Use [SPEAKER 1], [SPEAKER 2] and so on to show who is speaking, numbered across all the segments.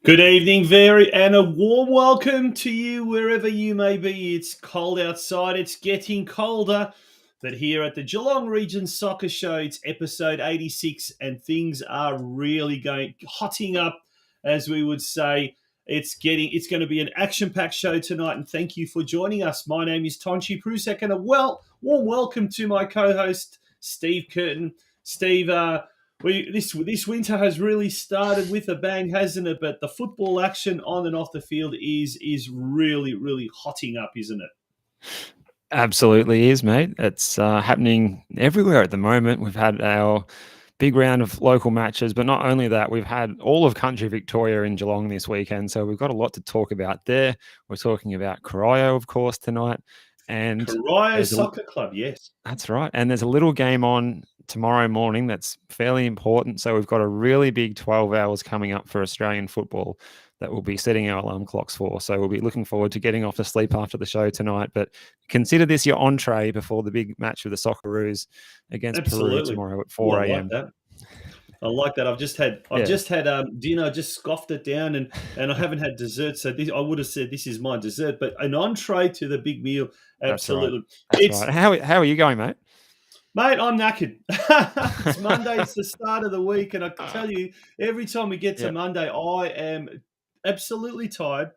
[SPEAKER 1] Good evening, and a warm welcome to you wherever you may be. It's cold outside, it's getting colder, but here at the Geelong Region Soccer Show, it's episode 86, and things are really hotting up, as we would say. It's going to be an action-packed show tonight, and thank you for joining us. My name is Tonci Prusek, and a warm welcome to my co-host, Steve Curtin. Steve, this winter has really started with a bang, hasn't it? But the football action on and off the field is really, really hotting up, isn't it?
[SPEAKER 2] Absolutely is, mate. It's happening everywhere at the moment. We've had our big round of local matches, but not only that, we've had all of country Victoria in Geelong this weekend. So we've got a lot to talk about there. We're talking about Corio, of course, tonight. And
[SPEAKER 1] Corio Soccer Club, yes.
[SPEAKER 2] That's right. And there's a little game on tomorrow morning that's fairly important. So we've got a really big 12 hours coming up for Australian football that we'll be setting our alarm clocks for. So we'll be looking forward to getting off to sleep after the show tonight. But consider this your entree before the big match with the Socceroos against Peru tomorrow at 4 a.m.
[SPEAKER 1] I like that. I've just had dinner, just scoffed it down, and I haven't had dessert. So I would have said this is my dessert, but an entree to the big meal. Absolutely.
[SPEAKER 2] That's right. How are you going, mate?
[SPEAKER 1] Mate, I'm knackered. It's Monday. It's the start of the week, and I can tell you, every time we get to Monday, I am absolutely tired.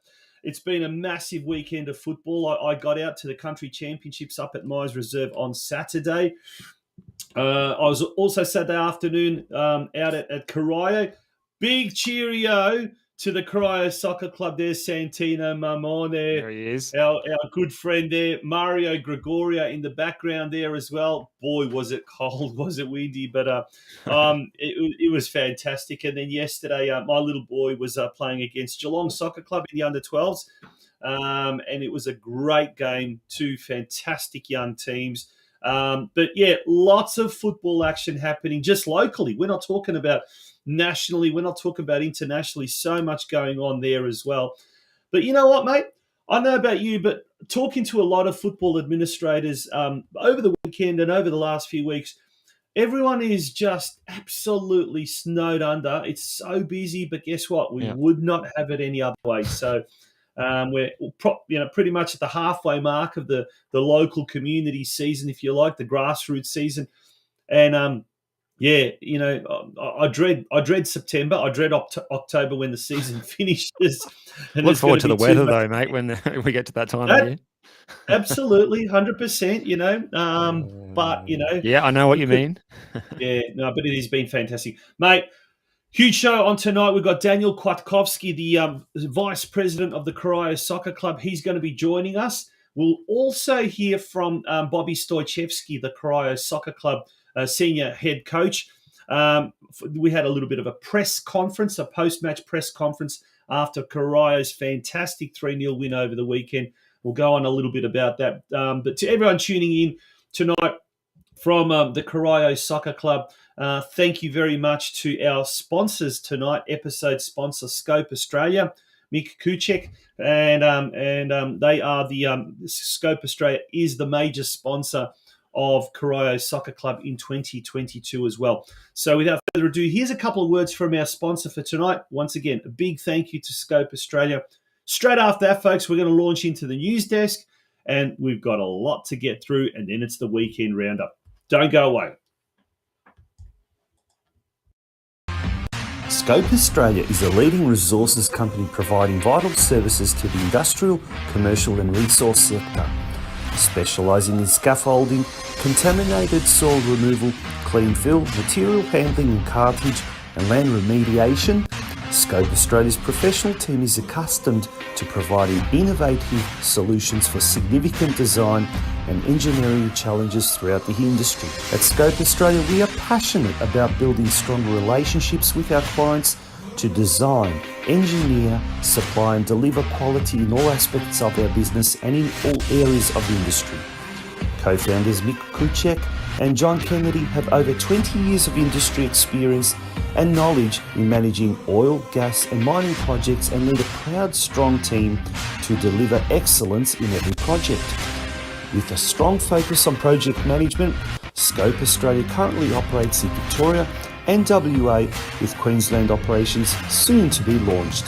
[SPEAKER 1] It's been a massive weekend of football. I got out to the Country Championships up at Hume Reserve on Saturday. I was also Saturday afternoon out at Corio. Big cheerio to the Corio Soccer Club there, Santino Mamon there.
[SPEAKER 2] There he is.
[SPEAKER 1] Our good friend there, Mario Gregoria in the background there as well. Boy, was it cold, was it windy, but it was fantastic. And then yesterday, my little boy was playing against Geelong Soccer Club in the under-12s, and it was a great game, two fantastic young teams. But yeah, lots of football action happening just locally. We're not talking about nationally. We're not talking about internationally. So much going on there as well. But you know what, mate? I know about you, but talking to a lot of football administrators over the weekend and over the last few weeks, everyone is just absolutely snowed under. It's so busy, but guess what? We would not have it any other way. So we're pretty much at the halfway mark of the local community season, if you like, the grassroots season. And I dread September. I dread October when the season finishes.
[SPEAKER 2] And look forward to the weather, though, mate, when we get to that time of year.
[SPEAKER 1] Absolutely, 100%, but,
[SPEAKER 2] Yeah, I know what you mean.
[SPEAKER 1] But it has been fantastic. Mate, huge show on tonight. We've got DANIEL KWIATKOWSKI, the Vice President of the Corio Soccer Club. He's going to be joining us. We'll also hear from Bobby STOJCEVSKI, the Corio Soccer Club Senior Head Coach. We had a little bit of a press conference, a post-match press conference after Corio's fantastic 3-0 win over the weekend. We'll go on a little bit about that. But to everyone tuning in tonight from the Corio Soccer Club, thank you very much to our sponsors tonight, episode sponsor Scope Australia, Mick Kuchek, and they are the Scope Australia is the major sponsor of Corio Soccer Club in 2022 as well. So without further ado, here's a couple of words from our sponsor for tonight. Once again, a big thank you to Scope Australia. Straight after that, folks, we're going to launch into the news desk, and we've got a lot to get through, and then it's the weekend roundup. Don't go away.
[SPEAKER 3] Scope Australia is a leading resources company providing vital services to the industrial, commercial and resource sector. Specialising in scaffolding, contaminated soil removal, clean fill, material handling and cartage and land remediation, Scope Australia's professional team is accustomed to providing innovative solutions for significant design and engineering challenges throughout the industry. At Scope Australia, we are passionate about building stronger relationships with our clients to design, engineer, supply and deliver quality in all aspects of our business and in all areas of the industry. Co-founders Mick Kuchek and John Kennedy have over 20 years of industry experience and knowledge in managing oil, gas and mining projects and lead a proud, strong team to deliver excellence in every project. With a strong focus on project management, Scope Australia currently operates in Victoria and WA with Queensland operations soon to be launched.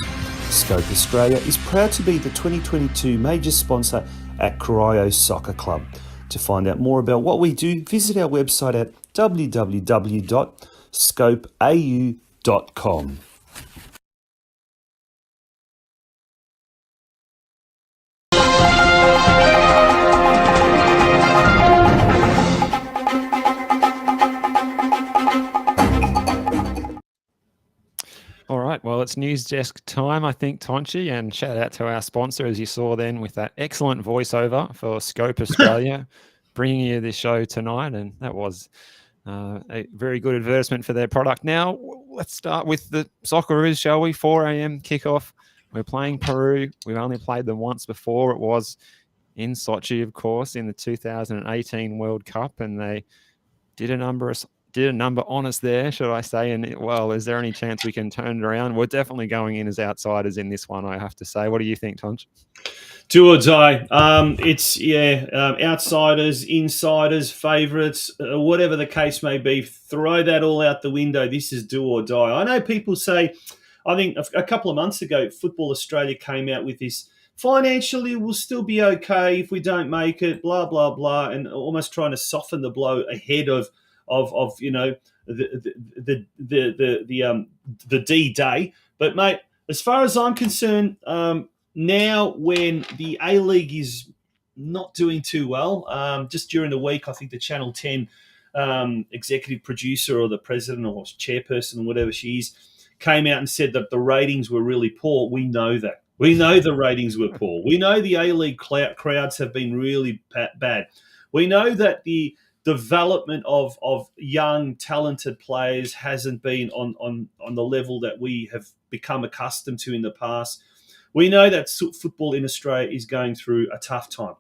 [SPEAKER 3] Scope Australia is proud to be the 2022 major sponsor at Corio Soccer Club. To find out more about what we do, visit our website at www.scopeau.com.
[SPEAKER 2] All right, well, it's news desk time, I think, Tonci, and shout out to our sponsor, as you saw then, with that excellent voiceover for Scope Australia, bringing you this show tonight, and that was a very good advertisement for their product. Now, let's start with the Socceroos, shall we? 4 a.m. kickoff. We're playing Peru. We've only played them once before. It was in Sochi, of course, in the 2018 World Cup, and they did a number on us there, should I say? And well, is there any chance we can turn it around? We're definitely going in as outsiders in this one, I have to say. What do you think, Tonch?
[SPEAKER 1] Do or die. Outsiders, insiders, favourites, whatever the case may be. Throw that all out the window. This is do or die. I know people say, I think a couple of months ago, Football Australia came out with this. Financially, we'll still be okay if we don't make it. Blah blah blah, and almost trying to soften the blow ahead of the D-Day. But mate, as far as I'm concerned, now when the A-League is not doing too well, just during the week, I think the Channel 10 executive producer or the president or chairperson or whatever she is came out and said that the ratings were really poor. We know that. We know the ratings were poor. We know the A-League crowds have been really bad. We know that the development of young, talented players hasn't been on the level that we have become accustomed to in the past. We know that football in Australia is going through a tough time.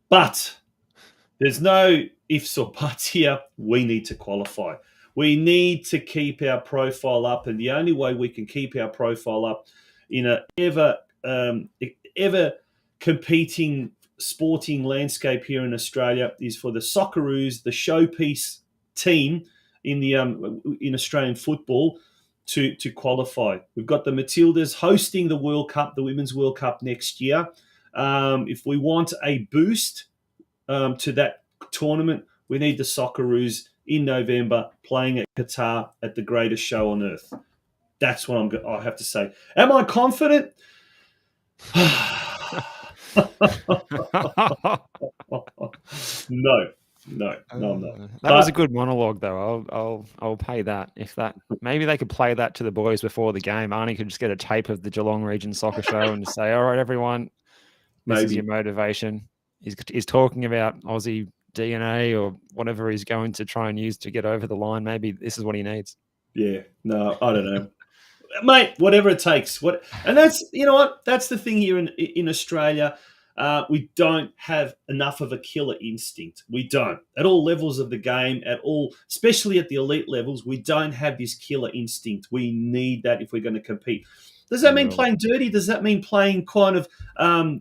[SPEAKER 1] But there's no ifs or buts here. We need to qualify. We need to keep our profile up, and the only way we can keep our profile up in a ever competing sporting landscape here in Australia is for the Socceroos, the showpiece team in Australian football, to qualify. We've got the Matildas hosting the World Cup, the Women's World Cup next year. If we want a boost to that tournament, we need the Socceroos in November playing at Qatar at the greatest show on earth. That's what I have to say. Am I confident? No, I'm not.
[SPEAKER 2] That was a good monologue, though. I'll pay that. If that, maybe they could play that to the boys before the game. Arnie could just get a tape of the Geelong Region Soccer Show and say, "All right, everyone, this is your motivation." He's talking about Aussie DNA or whatever he's going to try and use to get over the line. Maybe this is what he needs.
[SPEAKER 1] Yeah, no, I don't know. Mate, whatever it takes. And that's, you know what? That's the thing here in Australia. We don't have enough of a killer instinct. We don't. At all levels of the game, especially at the elite levels, we don't have this killer instinct. We need that if we're going to compete. Does that mean playing dirty? Does that mean playing kind of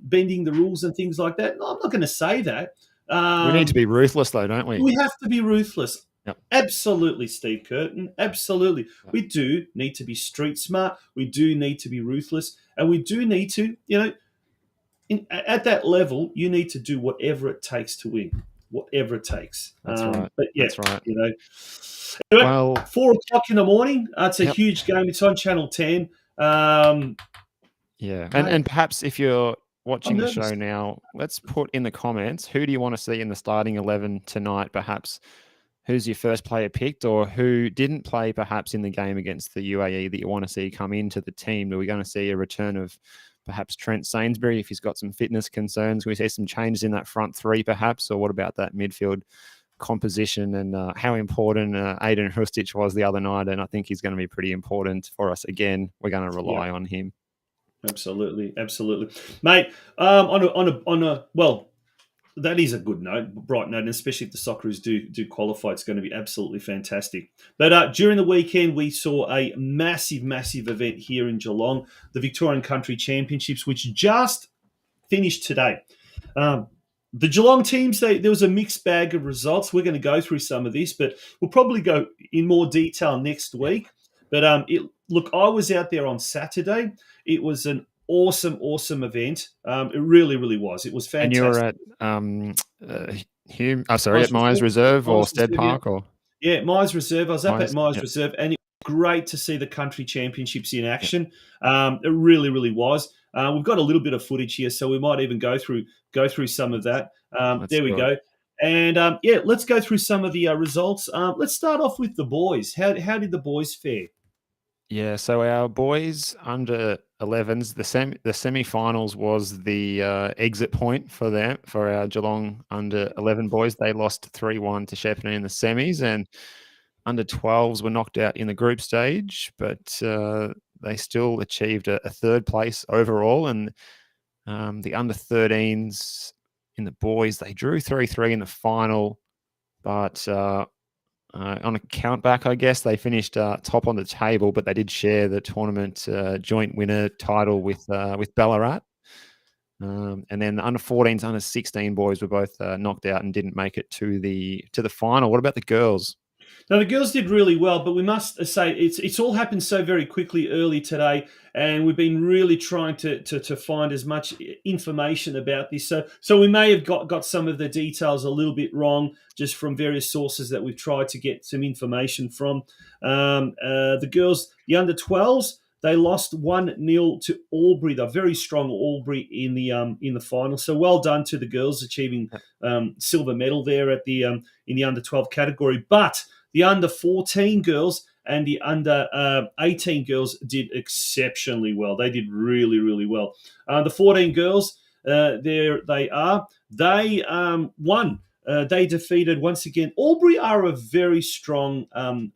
[SPEAKER 1] bending the rules and things like that? No, I'm not going to say that.
[SPEAKER 2] We need to be ruthless, though, don't we?
[SPEAKER 1] We have to be ruthless.
[SPEAKER 2] Yep.
[SPEAKER 1] Absolutely, Steve Curtin. Absolutely. Yep. We do need to be street smart. We do need to be ruthless. And we do need to, at that level, you need to do whatever it takes to win. Whatever it takes.
[SPEAKER 2] That's right.
[SPEAKER 1] But yeah,
[SPEAKER 2] that's right.
[SPEAKER 1] Anyway,
[SPEAKER 2] well,
[SPEAKER 1] 4 o'clock in the morning. It's a huge game. It's on Channel 10.
[SPEAKER 2] Yeah. And perhaps if you're watching the show now, let's put in the comments, who do you want to see in the starting 11 tonight, perhaps? Who's your first player picked, or who didn't play perhaps in the game against the UAE that you want to see come into the team? Are we going to see a return of perhaps Trent Sainsbury if he's got some fitness concerns? We see some changes in that front three perhaps, or what about that midfield composition and how important Aiden Hrustic was the other night? And I think he's going to be pretty important for us again. We're going to rely on him.
[SPEAKER 1] Absolutely, mate. That is a good note, bright note, and especially if the Socceroos do qualify, it's going to be absolutely fantastic. But during the weekend, we saw a massive event here in Geelong, the Victorian Country Championships, which just finished today. The Geelong teams, there was a mixed bag of results. We're going to go through some of this, but we'll probably go in more detail next week. But look, I was out there on Saturday. It was an awesome event. It really, really was. It was fantastic.
[SPEAKER 2] And you were at Hume. At Myers Reserve or Stead Park, or
[SPEAKER 1] Myers Reserve. I was up at Myers Reserve, and it was great to see the country championships in action. It really, really was. We've got a little bit of footage here, so we might even go through some of that. There we go. And let's go through some of the results. Let's start off with the boys. How did the boys fare?
[SPEAKER 2] Yeah, so our boys under 11s, the semi-finals was the exit point for them, for our Geelong under 11 boys. They lost 3-1 to Shepparton in the semis, and under 12s were knocked out in the group stage, but they still achieved a third place overall. And the under 13s in the boys, they drew 3-3 in the final, but on a count back, I guess, they finished top on the table, but they did share the tournament joint winner title with Ballarat. And then the under 14s, under 16 boys were both knocked out and didn't make it to the final. What about the girls?
[SPEAKER 1] Now, the girls did really well, but we must say it's all happened so very quickly early today, and we've been really trying to find as much information about this. So we may have got some of the details a little bit wrong, just from various sources that we've tried to get some information from. The girls, the under 12s, they lost 1-0 to Albury, the very strong Albury in the final. So well done to the girls, achieving silver medal there at the in the under 12 category. But the under 14 girls and the under 18 girls did exceptionally well. They did really, really well. The 14 girls, there they are. They won. They defeated, once again, Albury are a very strong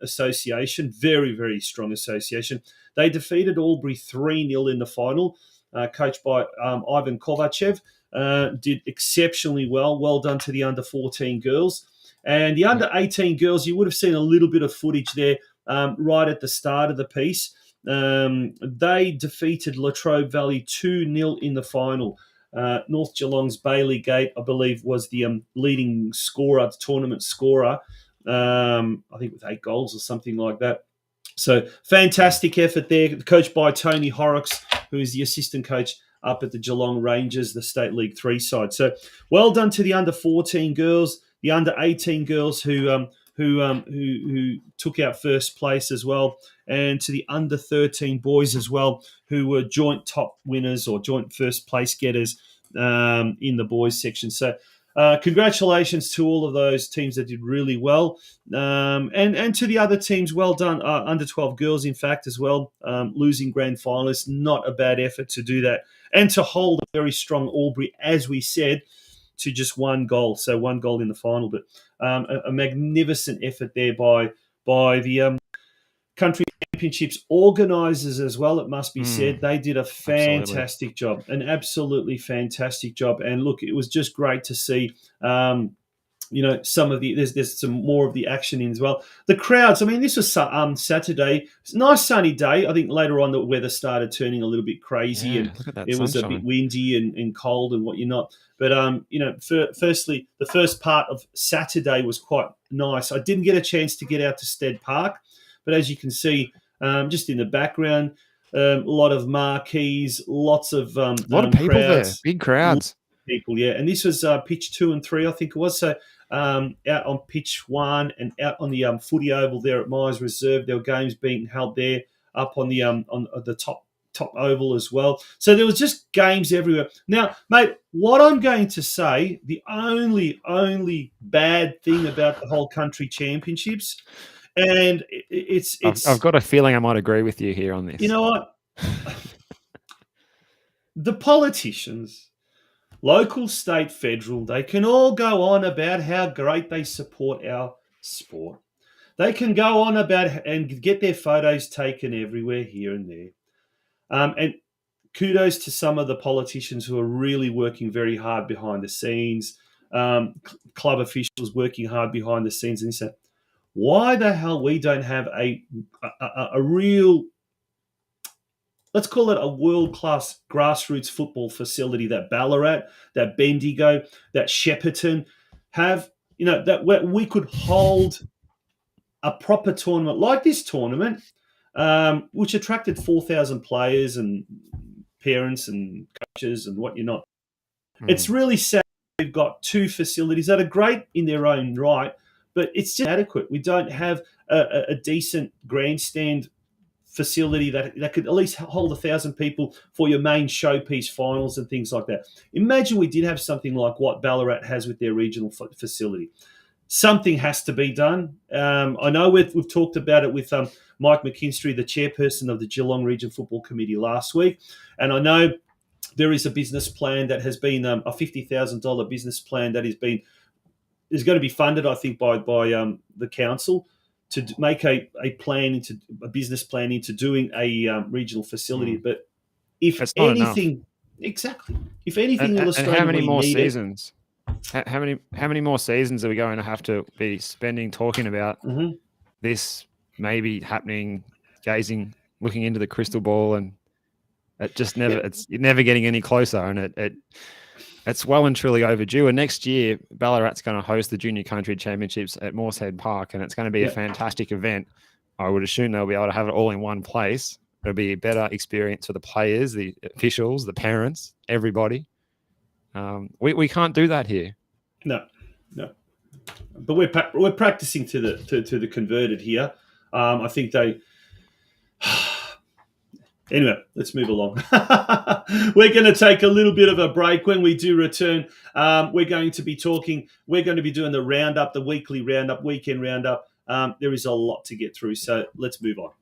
[SPEAKER 1] association, very, very strong association. They defeated Albury 3-0 in the final, coached by Ivan Kovachev. Did exceptionally well. Well done to the under 14 girls. And the under 18 girls, you would have seen a little bit of footage there right at the start of the piece. They defeated Latrobe Valley 2-0 in the final. North Geelong's Bailey Gate, I believe, was the leading scorer, the tournament scorer, I think with 8 goals or something like that. So fantastic effort there, coached by Tony Horrocks, who is the assistant coach up at the Geelong Rangers, the State League 3 side. So well done to the under 14 girls, the under 18 girls who took out first place as well, and to the under 13 boys as well, who were joint top winners or joint first place getters in the boys section. So congratulations to all of those teams that did really well, and to the other teams, well done. Under 12 girls, in fact, as well, losing grand finalists, not a bad effort to do that, and to hold a very strong Albury, as we said, to just 1 goal. So 1 goal in the final, but a magnificent effort there by the Country Championships organisers as well, it must be said. They did a fantastic job, an absolutely fantastic job. And look, it was just great to see, some of the, there's some more of the action in as well. The crowds, I mean, this was Saturday. It's a nice sunny day. I think later on the weather started turning a little bit crazy, and it was a bit windy and cold and what you're not. But, firstly, the first part of Saturday was quite nice. I didn't get a chance to get out to Stead Park, but as you can see, just in the background, a lot of marquees, lots of a
[SPEAKER 2] lot of people crowds, there, big crowds.
[SPEAKER 1] People, yeah. And this was pitch 2 and 3, I think it was. So out on pitch 1 and out on the footy oval there at Myers Reserve, there were games being held there up on the top oval as well. So there was just games everywhere. Now, mate, what I'm going to say, the only bad thing about the whole country championships, and it's
[SPEAKER 2] I've got a feeling I might agree with you here on this.
[SPEAKER 1] You know what? The politicians, local, state, federal, they can all go on about how great they support our sport. They can go on about and get their photos taken everywhere, here and there. And kudos to some of the politicians who are really working very hard behind the scenes, club officials working hard behind the scenes. And say, why the hell we don't have a real, let's call it a world-class grassroots football facility that Ballarat, that Bendigo, that Shepparton have, that we could hold a proper tournament like this tournament, which attracted 4,000 players and parents and coaches and what you're not. It's really sad we've got two facilities that are great in their own right, but it's just inadequate. We don't have a decent grandstand facility that could at least hold 1,000 people for your main showpiece finals and things like that. Imagine we did have something like what Ballarat has with their regional facility. Something has to be done. I know we've talked about it with Mike McKinstry, the chairperson of the Geelong Region Football Committee last week, and I know there is a business plan that has been a $50,000 business plan that is going to be funded, I think, by the council to make a business plan into doing a regional facility. But if anything, exactly, if anything,
[SPEAKER 2] and how many more seasons? How many more seasons are we going to have to be spending talking about this maybe happening, looking into the crystal ball, and it just never it's never getting any closer, and it's well and truly overdue. And next year, Ballarat's going to host the Junior Country Championships at Moorehead Park, and it's going to be a fantastic event. I would assume they'll be able to have it all in one place. It'll be a better experience for the players, the officials, the parents, everybody. We can't do that here. No.
[SPEAKER 1] But we're practicing to the converted here. I think they. Anyway, let's move along. We're going to take a little bit of a break. When we do return, we're going to be doing the roundup, the weekly roundup, weekend roundup. There is a lot to get through, so let's move on.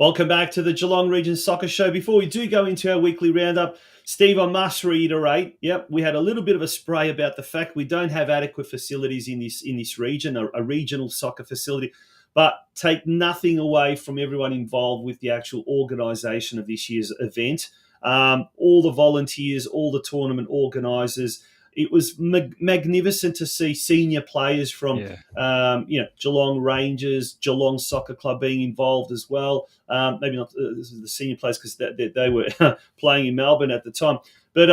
[SPEAKER 1] Welcome back to the Geelong Region Soccer Show. Before we do go into our weekly roundup, Steve, I must reiterate, we had a little bit of a spray about the fact we don't have adequate facilities in this region, a regional soccer facility, but take nothing away from everyone involved with the actual organisation of this year's event. All the volunteers, all the tournament organisers. It was magnificent to see senior players from, Geelong Rangers, Geelong Soccer Club being involved as well. Maybe not the senior players because they were playing in Melbourne at the time. But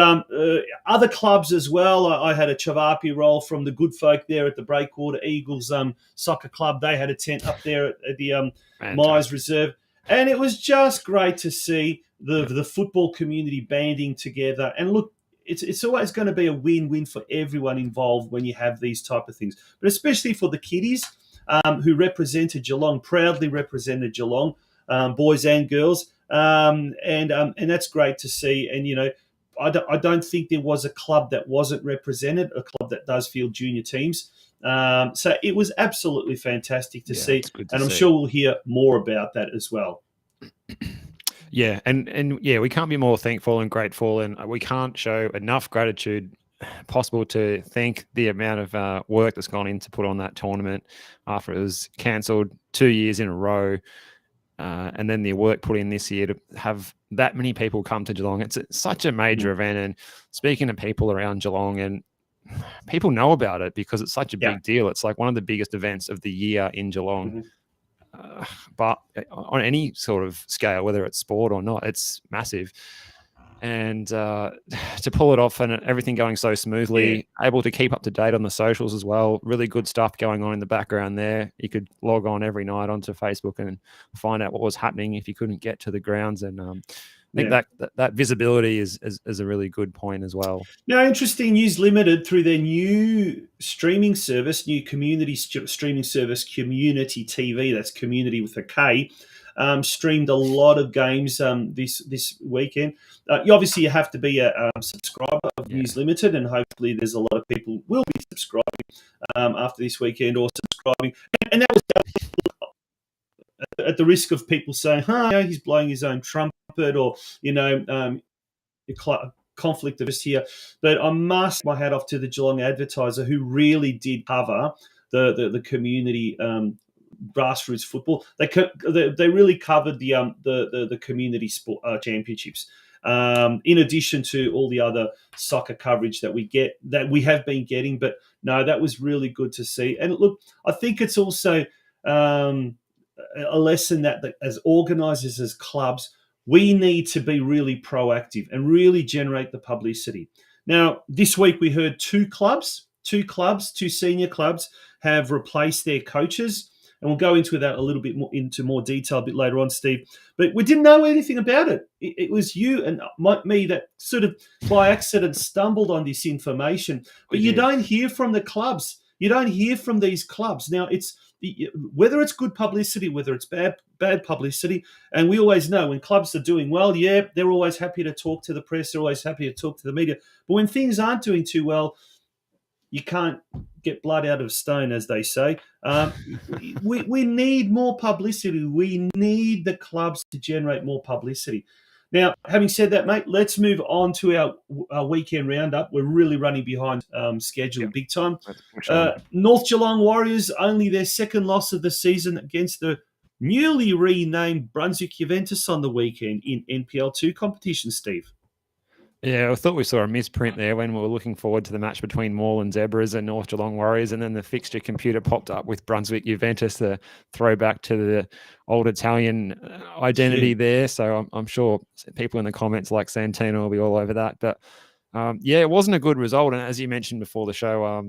[SPEAKER 1] other clubs as well. I had a Chavapi role from the good folk there at the Breakwater Eagles Soccer Club. They had a tent up there at the Hume Reserve. And it was just great to see the football community banding together. And look, it's always going to be a win-win for everyone involved when you have these type of things, but especially for the kiddies who represented Geelong, proudly represented Geelong, boys and girls, and that's great to see. And I don't think there was a club that wasn't represented, a club that does field junior teams. So it was absolutely fantastic to see, and I'm sure we'll hear more about that as well.
[SPEAKER 2] Yeah, and we can't be more thankful and grateful, and we can't show enough gratitude possible to thank the amount of work that's gone in to put on that tournament after it was cancelled 2 years in a row, and then the work put in this year to have that many people come to Geelong. It's such a major event, and speaking to people around Geelong, and people know about it because it's such a big deal. It's like one of the biggest events of the year in Geelong. Mm-hmm. But on any sort of scale, whether it's sport or not, it's massive. And to pull it off and everything going so smoothly, able to keep up to date on the socials as well. Really good stuff going on in the background there. You could log on every night onto Facebook and find out what was happening if you couldn't get to the grounds. And I think that visibility is a really good point as well.
[SPEAKER 1] Now, interesting news, Limited, through their new streaming service, new community streaming service, Community TV, that's community with a K, streamed a lot of games this weekend. Obviously, you have to be a subscriber of News Limited, and hopefully there's a lot of people will be subscribing after this weekend or subscribing. And that was at the risk of people saying, he's blowing his own trumpet, or, conflict of interest here. But I must my hat off to the Geelong Advertiser, who really did cover the community grassroots football. They really covered the community sport championships. In addition to all the other soccer coverage that we have been getting. But no, that was really good to see. And look, I think it's also a lesson that as organisers, as clubs, we need to be really proactive and really generate the publicity. Now, this week we heard two senior clubs have replaced their coaches. And we'll go into that a little bit more detail a bit later on, Steve. But we didn't know anything about it. It was you and me that sort of by accident stumbled on this information. But you don't hear from the clubs. You don't hear from these clubs. Now, it's whether it's good publicity, whether it's bad publicity. And we always know when clubs are doing well, they're always happy to talk to the press. They're always happy to talk to the media. But when things aren't doing too well, you can't get blood out of stone, as they say. We need more publicity. We need the clubs to generate more publicity. Now, having said that, mate, let's move on to our weekend roundup. We're really running behind schedule big time. North Geelong Warriors, only their second loss of the season against the newly renamed Brunswick Juventus on the weekend in NPL2 competition, Steve.
[SPEAKER 2] Yeah, I thought we saw a misprint there when we were looking forward to the match between Moreland Zebras and North Geelong Warriors, and then the fixture computer popped up with Brunswick Juventus, the throwback to the old Italian identity there. So I'm sure people in the comments like Santino will be all over that. But it wasn't a good result. And as you mentioned before the show,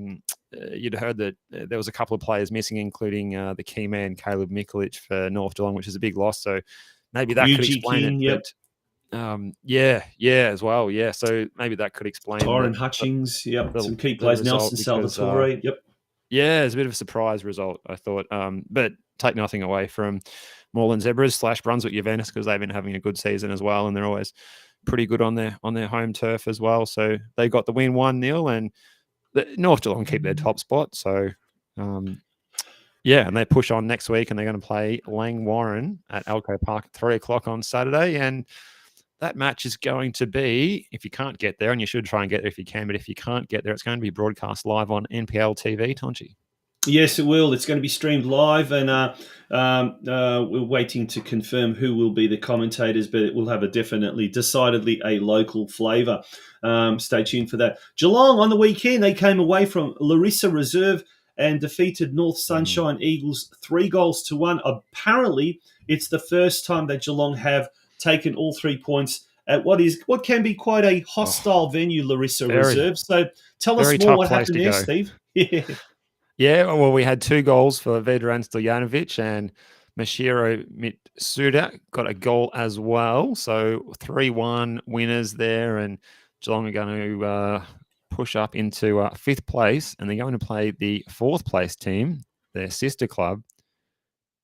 [SPEAKER 2] you'd heard that there was a couple of players missing, including the key man, Caleb Mikulic for North Geelong, which is a big loss. So maybe that could explain it. But as well. Yeah. So maybe that could explain
[SPEAKER 1] Tyron Hutchings. Some key players. Nelson Salvatore.
[SPEAKER 2] Yeah, it's a bit of a surprise result, I thought. But take nothing away from Moreland Zebras / Brunswick Juventus, because they've been having a good season as well, and they're always pretty good on their home turf as well. So they got the win 1-0, and the North Geelong keep their top spot. So and they push on next week, and they're going to play Lang Warren at Alco Park at 3:00 on Saturday. And that match is going to be, if you can't get there, and you should try and get there if you can, but if you can't get there, it's going to be broadcast live on NPL TV, Tonci.
[SPEAKER 1] Yes, it will. It's going to be streamed live, and we're waiting to confirm who will be the commentators, but it will have decidedly a local flavour. Stay tuned for that. Geelong on the weekend, they came away from Hume Reserve and defeated North Sunshine Eagles 3-1. Apparently, it's the first time that Geelong have taken all 3 points at what can be quite a hostile venue, Hume Reserve. So tell us more what happened there, Steve.
[SPEAKER 2] Well, we had 2 goals for Vedran Stoljanovic, and Mashiro Mitsuda got a goal as well. So 3-1 winners there, and Geelong are going to push up into 5th place, and they're going to play the 4th place team, their sister club,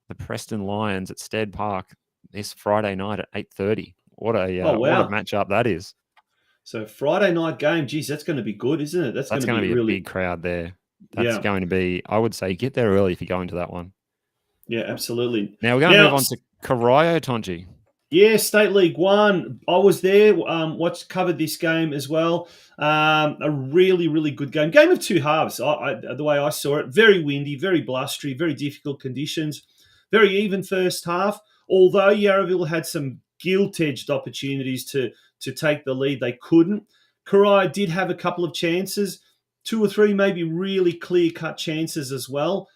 [SPEAKER 2] the Preston Lions at Stead Park, this Friday night at 8:30. What a matchup that is.
[SPEAKER 1] So Friday night game, geez, that's going to be good, isn't it? That's going to be
[SPEAKER 2] a big crowd there. That's going to be, I would say, get there early if you go into that one.
[SPEAKER 1] Yeah, absolutely.
[SPEAKER 2] Now we're going to move on to Corio, Tonci.
[SPEAKER 1] Yeah, State League 1. I was there, covered this game as well. A really, really good game. Game of 2 halves, the way I saw it. Very windy, very blustery, very difficult conditions. Very even first half. Although Yarraville had some gilt-edged opportunities to take the lead, they couldn't. Corio did have a couple of chances, 2 or 3 maybe really clear-cut chances as well.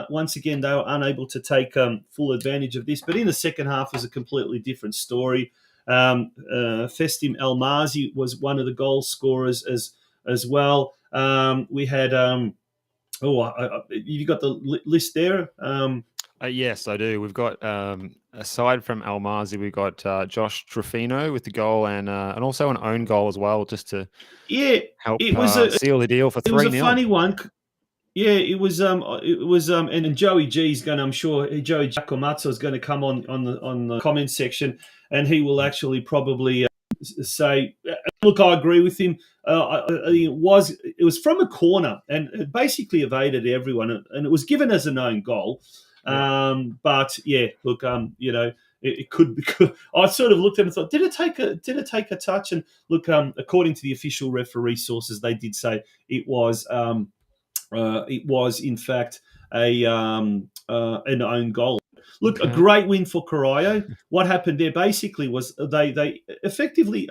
[SPEAKER 1] Once again, they were unable to take full advantage of this. But in the second half was a completely different story. Festim Elmazi was one of the goal scorers as well. We had you got the list there?
[SPEAKER 2] Yes, I do. We've got, aside from Almazi, we've got Josh Trufino with the goal, and also an own goal as well, just to help seal the deal for 3-0.
[SPEAKER 1] It was a funny one. Yeah, it was. And Joey G's going. I'm sure Joey Giacomatto is going to come on the comment section, and he will actually probably say, "Look, I agree with him. It was from a corner, and it basically evaded everyone, and it was given as an own goal." But yeah, look, it could. I sort of looked at it and thought, did it take a touch? And look, according to the official referee sources, they did say it was in fact an own goal. Look, a great win for Corio. What happened there basically was they effectively,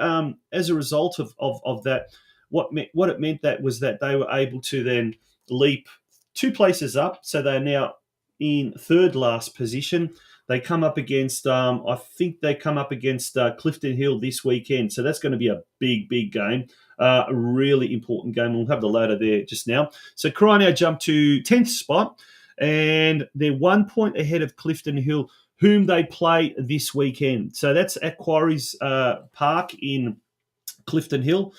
[SPEAKER 1] as a result of that, what it meant that was that they were able to then leap 2 places up. So they're now in third last position. They come up against, I think they come up against Clifton Hill this weekend. So that's going to be a big, big game. A really important game. We'll have the ladder there just now. So Corio now jumped to 10th spot, and they're 1 point ahead of Clifton Hill, whom they play this weekend. So that's at Quarries Park in Clifton Hill.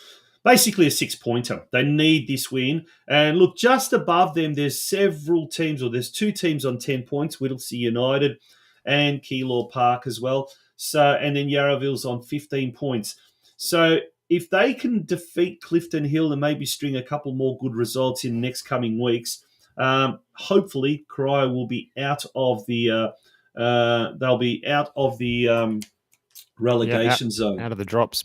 [SPEAKER 1] Basically a 6-pointer. They need this win. And look, just above them, there's several teams, or there's 2 teams on 10 points, Whittlesea United and Keilor Park as well. So, and then Yarraville's on 15 points. So if they can defeat Clifton Hill and maybe string a couple more good results in the next coming weeks, hopefully Corio will be out of the relegation zone,
[SPEAKER 2] out of the drop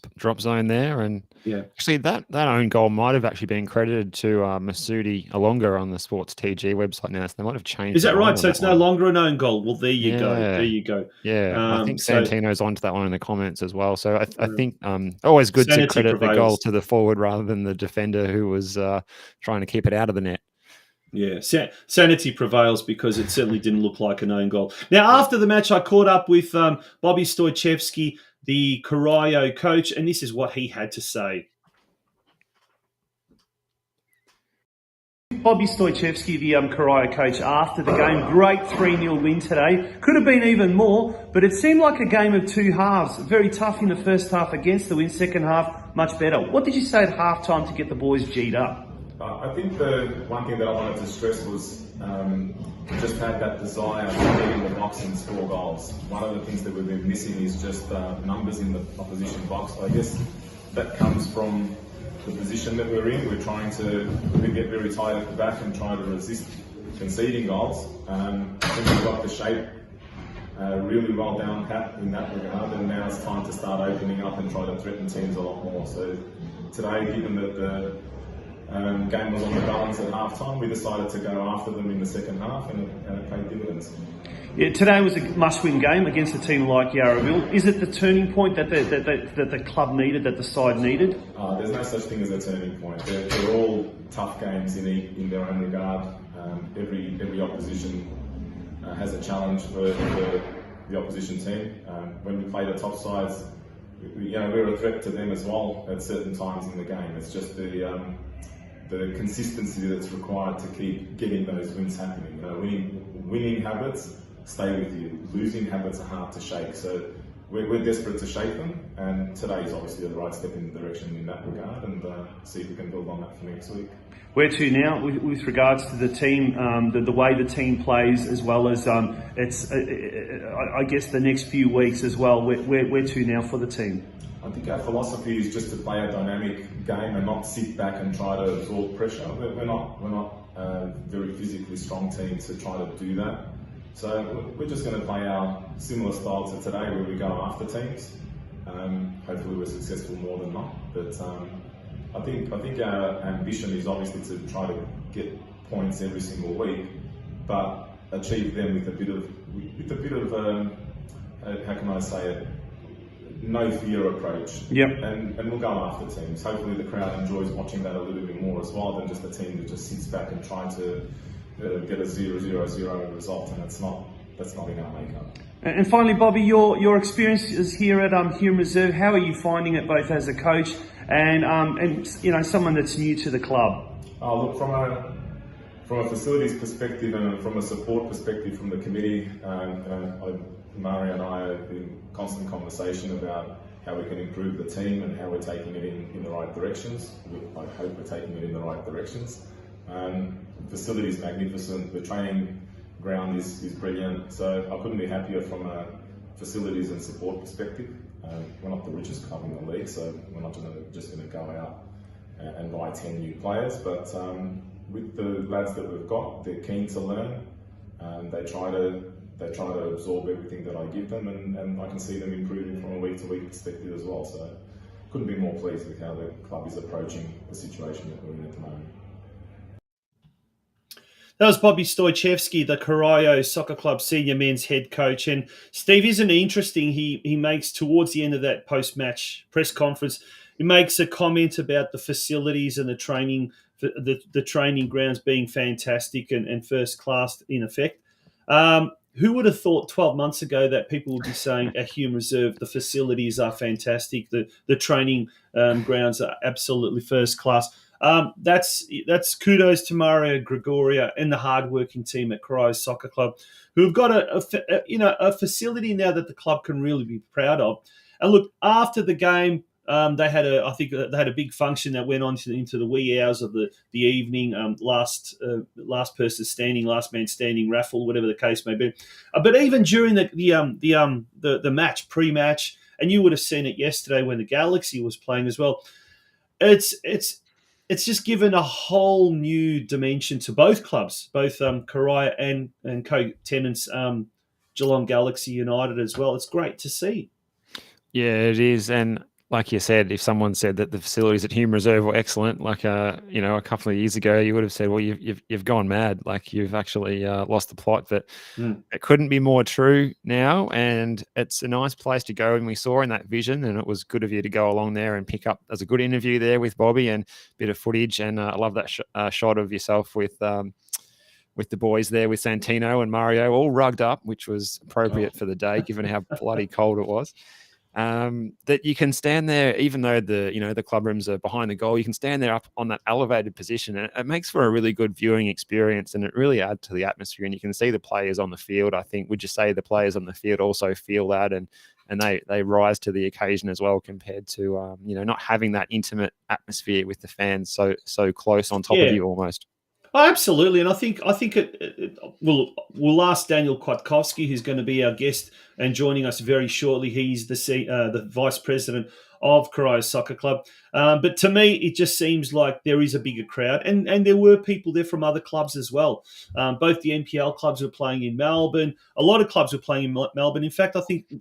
[SPEAKER 2] zone there. And actually that own goal might have actually been credited to Masudi Alonga on the Sports TG website now, so they might have changed.
[SPEAKER 1] Is that right? So it's no longer an own goal. Well, there you go.
[SPEAKER 2] I think Santino's onto that one in the comments as well. So I think always good to credit the goal to the forward rather than the defender who was trying to keep it out of the net.
[SPEAKER 1] Yeah, sanity prevails, because it certainly didn't look like an own goal. Now, after the match, I caught up with Bobby STOJCEVSKI, the Corio coach, and this is what he had to say. Bobby STOJCEVSKI, the Corio coach, after the game. Great 3-0 win today. Could have been even more, but it seemed like a game of 2 halves. Very tough in the first half against the win. Second half, much better. What did you say at halftime to get the boys G'd up?
[SPEAKER 4] I think the one thing that I wanted to stress was just had that desire to get in the box and score goals. One of the things that we've been missing is just numbers in the opposition box. I guess that comes from the position that we're in. We're trying to get very tight at the back and try to resist conceding goals. I think we've got the shape really well down pat in that regard, and now it's time to start opening up and try to threaten teams a lot more. So today, given that the game was on the balance at half-time, we decided to go after them in the second half, and it paid dividends.
[SPEAKER 1] Yeah, today was a must-win game against a team like Yarraville. Is it the turning point that the club needed, that the side needed?
[SPEAKER 4] There's no such thing as a turning point. They're all tough games in their own regard. Every opposition has a challenge for the opposition team. When we play the top sides, we're a threat to them as well at certain times in the game. It's just the consistency that's required to keep getting those wins happening. Winning habits stay with you. Losing habits are hard to shake. So we're desperate to shake them, and today is obviously the right step in the direction in that regard, and see if we can build on that for next week.
[SPEAKER 1] Where to now with regards to the team, the way the team plays, as well as I guess the next few weeks as well. Where to now for the team?
[SPEAKER 4] I think our philosophy is just to play a dynamic game and not sit back and try to absorb pressure. We're not a very physically strong team to try to do that. So we're just going to play our similar style to today, where we go after teams. Hopefully we're successful more than not. But I think our ambition is obviously to try to get points every single week, but achieve them with a bit of how can I say it? No fear approach.
[SPEAKER 1] Yep.
[SPEAKER 4] And we'll go after teams. Hopefully the crowd enjoys watching that a little bit more as well than just a team that just sits back and tries to get a 0-0-0 result, and that's not in our makeup.
[SPEAKER 1] And finally, Bobby, your experiences here at Hume Reserve, how are you finding it, both as a coach and someone that's new to the club?
[SPEAKER 4] Look, from a facilities perspective and from a support perspective from the committee, Mari and I are in constant conversation about how we can improve the team and how we're taking it in the right directions. I hope we're taking it in the right directions. Facility is magnificent. The training ground is brilliant. So I couldn't be happier from a facilities and support perspective. We're not the richest club in the league, so we're not just going to go out and buy 10 new players. But with the lads that we've got, they're keen to learn. They try to absorb everything that I give them, and I can see them improving from a week-to-week perspective as well. So couldn't be more pleased with how the club is approaching the situation that we're in at the moment.
[SPEAKER 1] That was Bobby STOJCEVSKI, the Corio Soccer Club senior men's head coach. And Steve, isn't it interesting? He makes, towards the end of that post-match press conference, he makes a comment about the facilities and the training grounds being fantastic and first class in effect. Who would have thought 12 months ago that people would be saying at Hume Reserve the facilities are fantastic, the training grounds are absolutely first class? That's kudos to Mario Gregoria and the hardworking team at Corio Soccer Club, who have got a facility now that the club can really be proud of. And look, after the game, they had a big function that went on into the wee hours of the evening. Last man standing raffle, whatever the case may be. But even during the match, pre-match, and you would have seen it yesterday when the Galaxy was playing as well. It's just given a whole new dimension to both clubs, both Corio and co-tenants Geelong Galaxy United as well. It's great to see.
[SPEAKER 2] Yeah, it is. And like you said, if someone said that the facilities at Hume Reserve were excellent, like a couple of years ago, you would have said, "Well, you've gone mad. Like you've actually lost the plot." But it couldn't be more true now, and it's a nice place to go. And we saw in that vision, and it was good of you to go along there and pick up. There's a good interview there with Bobby and a bit of footage, and I love that shot of yourself with the boys there with Santino and Mario all rugged up, which was appropriate for the day, given how bloody cold it was. That you can stand there, even though the club rooms are behind the goal, you can stand there up on that elevated position, and it makes for a really good viewing experience, and it really adds to the atmosphere. And you can see the players on the field. I think, would you say the players on the field also feel that, and they rise to the occasion as well, compared to not having that intimate atmosphere with the fans so close on top of you almost.
[SPEAKER 1] Oh, absolutely, and I think we'll ask Daniel KWIATKOWSKI, who's going to be our guest and joining us very shortly. He's the vice president of Corio Soccer Club. But to me, it just seems like there is a bigger crowd, and there were people there from other clubs as well. Both the NPL clubs were playing in Melbourne. A lot of clubs were playing in Melbourne. In fact, I think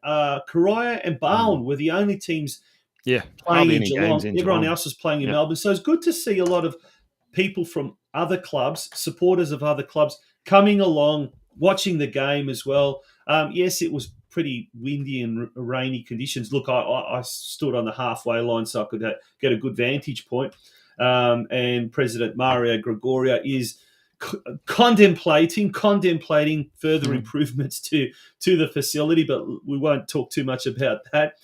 [SPEAKER 1] Corio and Barwon were the only teams playing in Geelong. Everyone else was playing in Melbourne. So it's good to see a lot of people from other clubs, supporters of other clubs, coming along, watching the game as well. Yes, it was pretty windy and rainy conditions. Look, I stood on the halfway line so I could get a good vantage point. And President Mario Gregoria is contemplating further improvements to the facility, but we won't talk too much about that,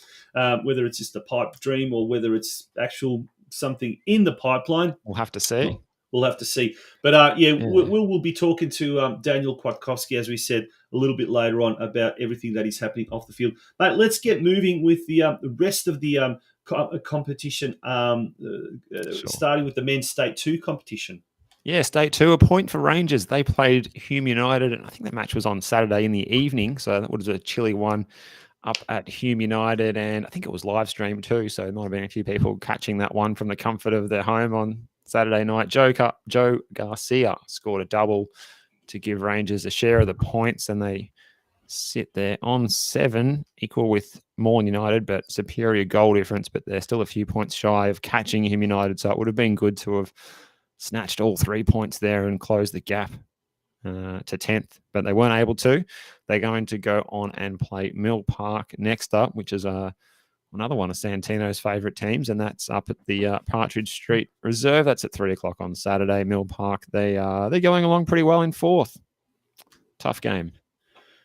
[SPEAKER 1] whether it's just a pipe dream or whether it's actual something in the pipeline.
[SPEAKER 2] We'll have to see.
[SPEAKER 1] We'll have to see. But we'll be talking to Daniel KWIATKOWSKI, as we said, a little bit later on about everything that is happening off the field. But let's get moving with the rest of the competition, starting with the men's State 2 competition.
[SPEAKER 2] Yeah, State 2, a point for Rangers. They played Hume United, and I think the match was on Saturday in the evening, so that was a chilly one up at Hume United, and I think it was live streamed too, so there might have been a few people catching that one from the comfort of their home on Saturday night. Joe Garcia scored a double to give Rangers a share of the points, and they sit there on 7, equal with Morn United, but superior goal difference, but they're still a few points shy of catching Hume United, so it would have been good to have snatched all 3 points there and closed the gap to 10th, but they weren't able to. They're going to go on and play Mill Park next up, which is another one of Santino's favourite teams, and that's up at the Partridge Street Reserve. That's at 3 o'clock on Saturday. Mill Park, they're going along pretty well in 4th. Tough game.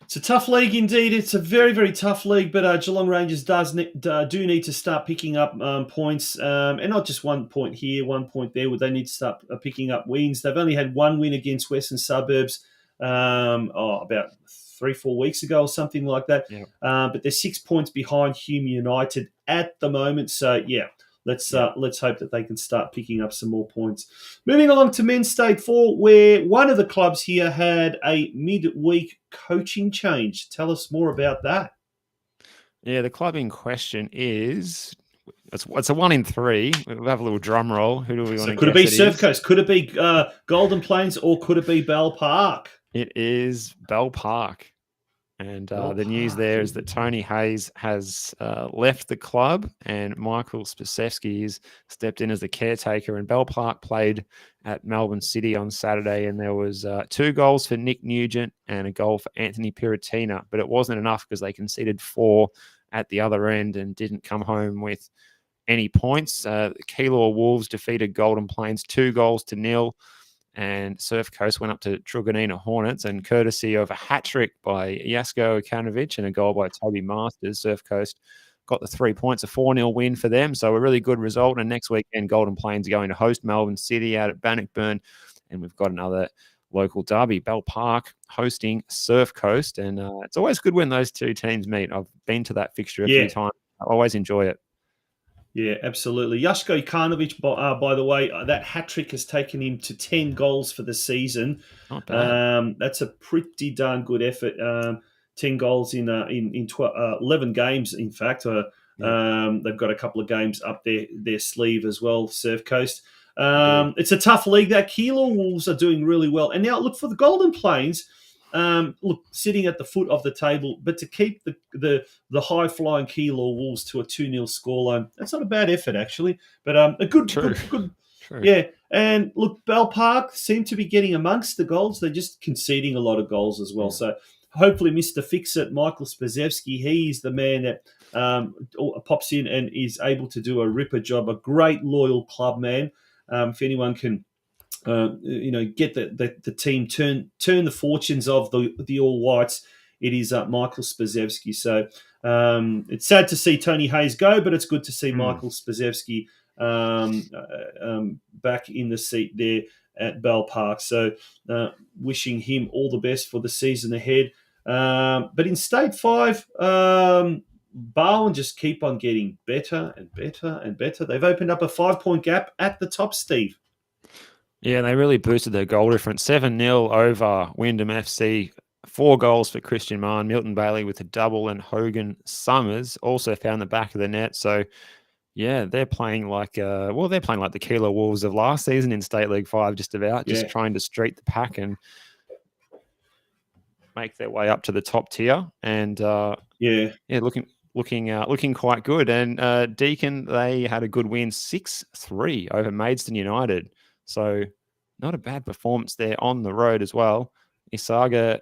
[SPEAKER 1] It's a tough league indeed. It's a very, very tough league, but Geelong Rangers do need to start picking up points, and not just 1 point here, 1 point there. They need to start picking up wins. They've only had one win against Western Suburbs about 3-4 weeks ago or something like that. Yeah. But they're 6 points behind Hume United at the moment. So, let's hope that they can start picking up some more points. Moving along to men's State 4, where one of the clubs here had a midweek coaching change. Tell us more about that.
[SPEAKER 2] Yeah, the club in question is... It's a 1 in 3. We'll have a little drum roll. Who do we want to guess?
[SPEAKER 1] Could it be Surf Coast? Could it be Golden Plains? Or could it be Bell Park?
[SPEAKER 2] It is Bell Park. And the news there is that Tony Hayes has left the club and Michael STOJCEVSKI has stepped in as the caretaker. And Bell Park played at Melbourne City on Saturday, and there was 2 goals for Nick Nugent and a goal for Anthony Piratina. But it wasn't enough because they conceded 4 at the other end and didn't come home with any points. The Keilor Wolves defeated Golden Plains 2-0. And Surf Coast went up to Truganina Hornets, and courtesy of a hat-trick by Jasko Okanovic and a goal by Toby Masters, Surf Coast got the 3 points, a 4-0 win for them. So a really good result. And next weekend, Golden Plains are going to host Melbourne City out at Bannockburn. And we've got another local derby, Bell Park hosting Surf Coast. And it's always good when those 2 teams meet. I've been to that fixture a few times. I always enjoy it.
[SPEAKER 1] Yeah, absolutely. Jasko Okanovic, by the way, that hat-trick has taken him to 10 goals for the season.
[SPEAKER 2] Not bad.
[SPEAKER 1] That's a pretty darn good effort. 10 goals in 11 games, in fact. They've got a couple of games up their sleeve as well, Surf Coast. It's a tough league. That Keilor Wolves are doing really well. And now, look, for the Golden Plains, sitting at the foot of the table, but to keep the high-flying Keilor Wolves to a 2-0 scoreline, that's not a bad effort, actually. But a good.
[SPEAKER 2] True.
[SPEAKER 1] Yeah. And look, Bell Park seem to be getting amongst the goals. They're just conceding a lot of goals as well. Yeah. So hopefully Mr. Fix-It, Michael STOJCEVSKI, he's the man that pops in and is able to do a ripper job, a great loyal club man. If anyone can get the team turn the fortunes of the All Whites, it is Michael STOJCEVSKI. So it's sad to see Tony Hayes go, but it's good to see Michael STOJCEVSKI back in the seat there at Bell Park. So wishing him all the best for the season ahead. But in State 5, Barwon just keep on getting better and better and better. They've opened up a 5-point gap at the top, Steve.
[SPEAKER 2] Yeah, they really boosted their goal difference. 7-0 over Wyndham FC. 4 goals for Christian Mann. Milton Bailey with a double, and Hogan Summers also found the back of the net. So, yeah, they're playing like the Keilor Wolves of last season in State League 5, just about, just trying to street the pack and make their way up to the top tier. And looking quite good. And Deakin, they had a good win, 6-3 over Maidstone United. So not a bad performance there on the road as well. Isaga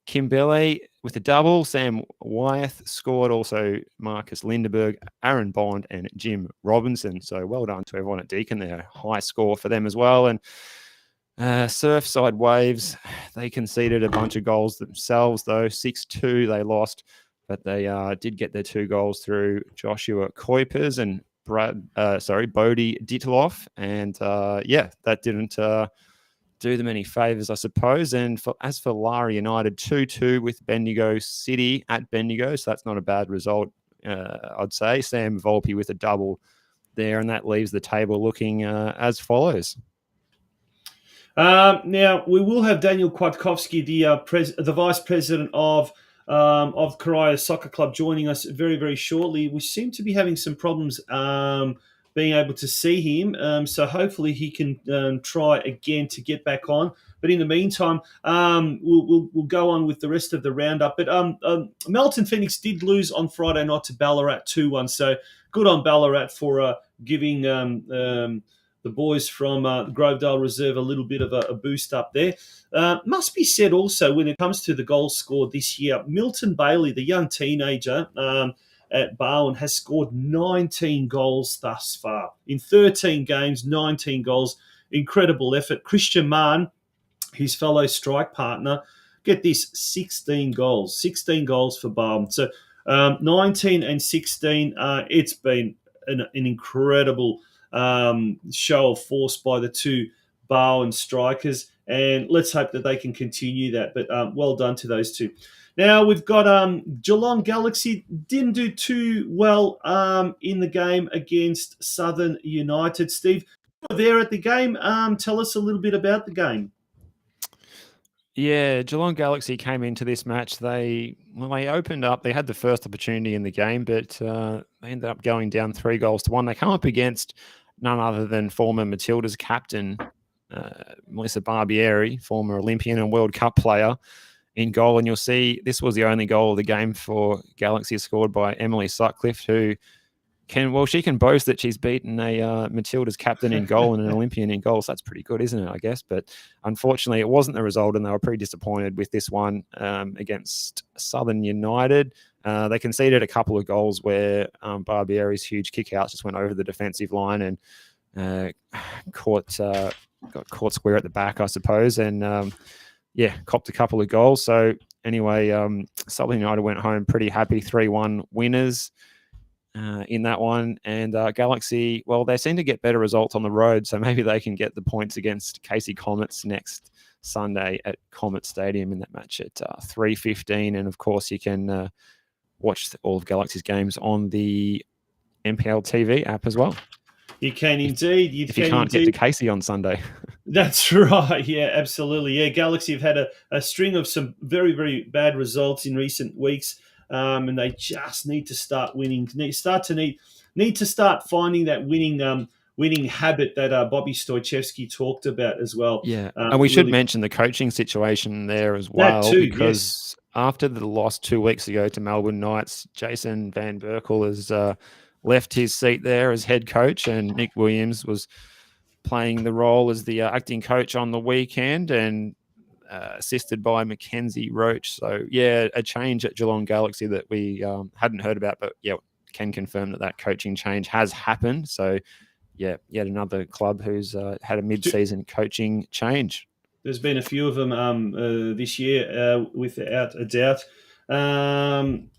[SPEAKER 2] Kimbele with a double. Sam Wyeth scored. Also Marcus Lindeberg, Aaron Bond, and Jim Robinson. So well done to everyone at Deakin there. High score for them as well. And Surfside Waves, they conceded a bunch of goals themselves, though. 6-2 they lost. But they did get their 2 goals through Joshua Kuipers and Bodie Ditloff. And that didn't do them any favours, I suppose. And as for Lara United, 2-2 with Bendigo City at Bendigo. So that's not a bad result, I'd say. Sam Volpe with a double there, and that leaves the table looking as follows.
[SPEAKER 1] Now, we will have Daniel KWIATKOWSKI, the Vice President of Corio Soccer Club, joining us very, very shortly. We seem to be having some problems being able to see him, so hopefully he can try again to get back on. But in the meantime, we'll go on with the rest of the roundup. But Melton Phoenix did lose on Friday night to Ballarat 2-1, so good on Ballarat for giving the boys from Grovedale Reserve a little bit of a boost up there. Must be said also, when it comes to the goals scored this year, Milton Bailey, the young teenager at Barwon, has scored 19 goals thus far. In 13 games, 19 goals. Incredible effort. Christian Mann, his fellow strike partner, get this, 16 goals. 16 goals for Barwon. So 19 and 16, it's been an incredible show of force by the 2 Barwon strikers, and let's hope that they can continue that. But well done to those 2. Now we've got Geelong Galaxy didn't do too well in the game against Southern United. Steve, you were there at the game. Tell us a little bit about the game.
[SPEAKER 2] Yeah, Geelong Galaxy came into this match. They opened up. They had the first opportunity in the game, but they ended up going down 3-1. They come up against none other than former Matilda's captain, Melissa Barbieri, former Olympian and World Cup player, in goal. And you'll see this was the only goal of the game for Galaxy, scored by Emily Sutcliffe, who she can boast that she's beaten a Matilda's captain in goal and an Olympian in goal. So that's pretty good, isn't it, I guess? But unfortunately, it wasn't the result, and they were pretty disappointed with this one against Southern United. They conceded a couple of goals where Barbieri's huge kick-outs just went over the defensive line and got caught square at the back, I suppose, and copped a couple of goals. So anyway, Southern United went home pretty happy, 3-1 winners in that one. And Galaxy, well, they seem to get better results on the road, so maybe they can get the points against Casey Comets next Sunday at Comet Stadium in that match at 3:15. And of course, you can watch all of Galaxy's games on the MPL TV app as well.
[SPEAKER 1] You can indeed.
[SPEAKER 2] If you can't get to Casey on Sunday.
[SPEAKER 1] That's right. Yeah, absolutely. Yeah, Galaxy have had a string of some very, very bad results in recent weeks, and they just need to start winning. Need to start finding that winning habit that Bobby STOJCEVSKI talked about as well.
[SPEAKER 2] Yeah, and we should mention the coaching situation there as well, because after the loss 2 weeks ago to Melbourne Knights, Jason Van Berkel has left his seat there as head coach, and Nick Williams was playing the role as the acting coach on the weekend, and assisted by Mackenzie Roach. So, yeah, a change at Geelong Galaxy that we hadn't heard about, but, yeah, can confirm that coaching change has happened. So, yeah, yet another club who's had a mid-season coaching change.
[SPEAKER 1] There's been a few of them this year, without a doubt. And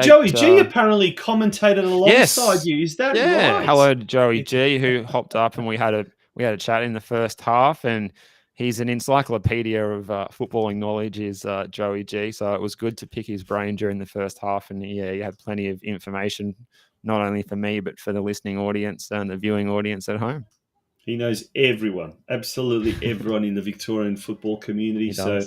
[SPEAKER 1] Joey G apparently commentated alongside you. Is that right?
[SPEAKER 2] Hello to Joey G, who hopped up, and we had a chat in the first half, and he's an encyclopedia of footballing knowledge, is Joey G. So it was good to pick his brain during the first half, and he had plenty of information, not only for me but for the listening audience and the viewing audience at home.
[SPEAKER 1] He knows everyone, absolutely everyone in the Victorian football community. So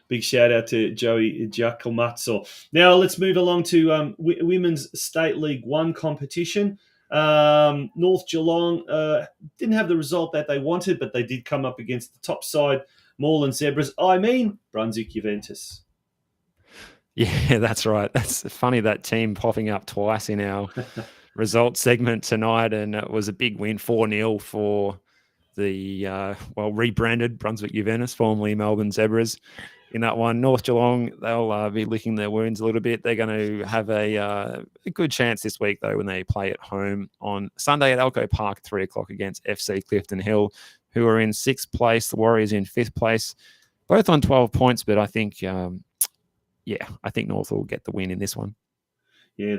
[SPEAKER 1] big shout out to Joey Giacomazzo. Now let's move along to Women's State League 1 competition. North Geelong didn't have the result that they wanted, but they did come up against the top side, Moreland Zebras. Brunswick Juventus.
[SPEAKER 2] Yeah, that's right. That's funny, that team popping up twice in our results segment tonight, and it was a big win, 4-0 for the rebranded Brunswick Juventus, formerly Melbourne Zebras. In that one, North Geelong, they'll be licking their wounds a little bit. They're going to have a good chance this week, though, when they play at home on Sunday at Elko Park, 3 o'clock against FC Clifton Hill, who are in 6th place. The Warriors in 5th place, both on 12 points. But I think, I think North will get the win in this one.
[SPEAKER 1] Yeah,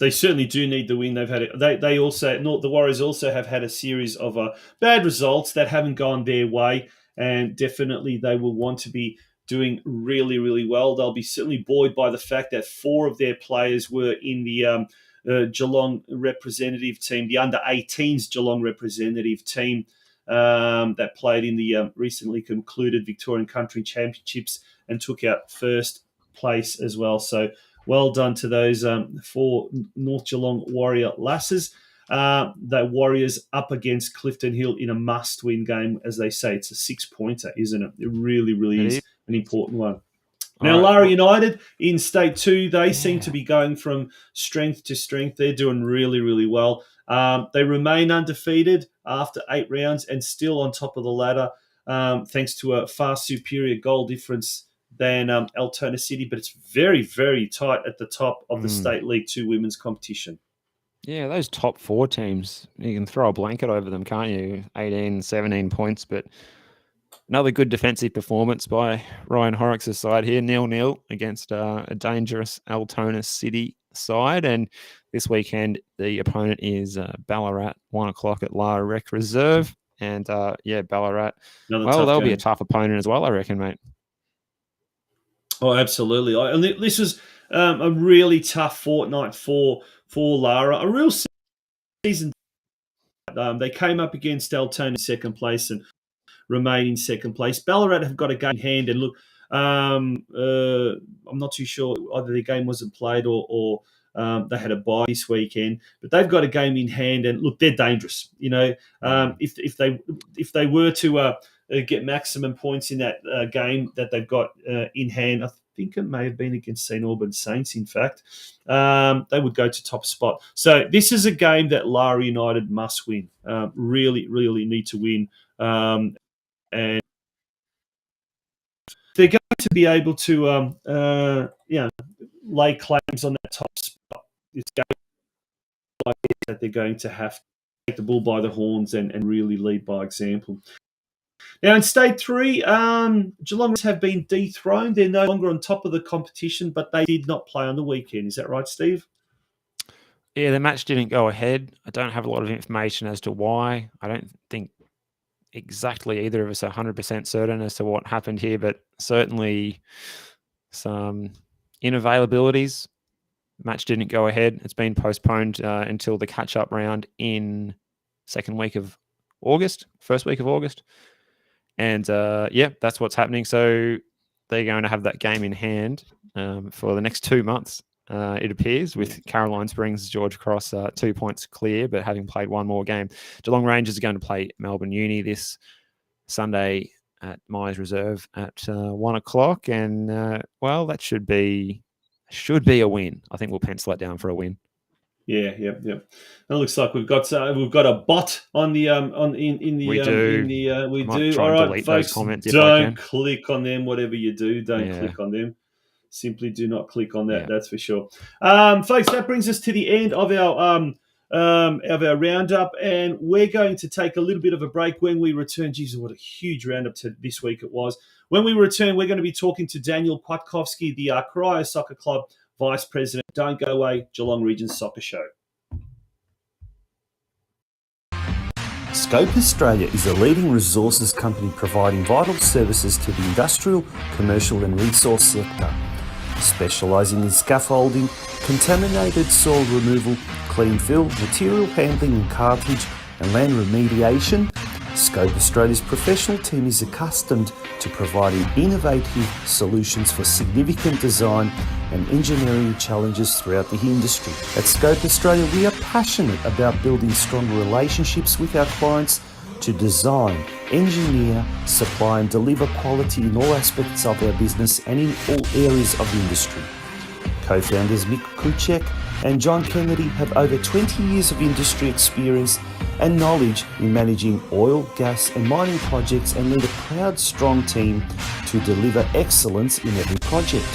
[SPEAKER 1] they certainly do need the win. They've had it. The Warriors also have had a series of bad results that haven't gone their way, and definitely they will want to be doing really, really well. They'll be certainly buoyed by the fact that 4 of their players were in the Geelong representative team, the under-18s Geelong representative team that played in the recently concluded Victorian Country Championships and took out first place as well. So well done to those 4 North Geelong Warrior lasses. The Warriors up against Clifton Hill in a must-win game, as they say. It's a 6-pointer, isn't it? It really, really is an important one. Now, Lara United in State 2, they seem to be going from strength to strength. They're doing really, really well. They remain undefeated after 8 rounds and still on top of the ladder, thanks to a far superior goal difference than Altona City. But it's very, very tight at the top of the State League 2 women's competition.
[SPEAKER 2] Yeah, those top 4 teams, you can throw a blanket over them, can't you? 18, 17 points, but another good defensive performance by Ryan Horrocks' side here, 0-0 against a dangerous Altona City side. And this weekend, the opponent is Ballarat, 1 o'clock at Lara Rec Reserve. And, Ballarat, they'll be a tough opponent as well, I reckon, mate.
[SPEAKER 1] Oh, absolutely. And this was a really tough fortnight for Lara, a real season. They came up against Altona in 2nd place and remain in 2nd place. Ballarat have got a game in hand, and look, I'm not too sure either the game wasn't played or They had a bye this weekend, but they've got a game in hand, and look, they're dangerous. If they were to get maximum points in that game that they've got in hand, I think it may have been against St Albans Saints, in fact, they would go to top spot. So this is a game that Lara United must win. Really, really need to win. And they're going to be able to lay claims on that top spot. It's going like that they're going to have to take the bull by the horns and really lead by example. Now, in State 3, Geelong have been dethroned. They're no longer on top of the competition, but they did not play on the weekend. Is that right, Steve?
[SPEAKER 2] Yeah, the match didn't go ahead. I don't have a lot of information as to why. I don't think exactly either of us are 100% certain as to what happened here, but certainly some inavailabilities. Match didn't go ahead. It's been postponed until the catch-up round in first week of August. And that's what's happening. So they're going to have that game in hand for the next 2 months, it appears, with Caroline Springs, George Cross 2 points clear, but having played one more game. Geelong Rangers are going to play Melbourne Uni this Sunday at Hume Reserve at 1 o'clock. And, that should be a win. I think we'll pencil it down for a win.
[SPEAKER 1] Yeah. It looks like we've got a bot on the
[SPEAKER 2] We do.
[SPEAKER 1] We do. All right, folks, don't click on them. Whatever you do, don't click on them. Simply do not click on that. Yeah. That's for sure. Folks, that brings us to the end of our roundup, and we're going to take a little bit of a break. When we return, Jesus, what a huge roundup this week it was. When we return, we're going to be talking to Daniel KWIATKOWSKI, the Corio Soccer Club Vice President. Don't go away, Geelong Region Soccer Show.
[SPEAKER 3] Scope Australia is a leading resources company providing vital services to the industrial, commercial and resource sector. Specialising in scaffolding, contaminated soil removal, clean fill, material handling and cartilage and land remediation, Scope Australia's professional team is accustomed to providing innovative solutions for significant design and engineering challenges throughout the industry. At Scope Australia, we are passionate about building stronger relationships with our clients to design, engineer, supply and deliver quality in all aspects of our business and in all areas of the industry. Co-founders Mick Kuchek and John Kennedy have over 20 years of industry experience and knowledge in managing oil, gas and mining projects, and lead a proud, strong team to deliver excellence in every project.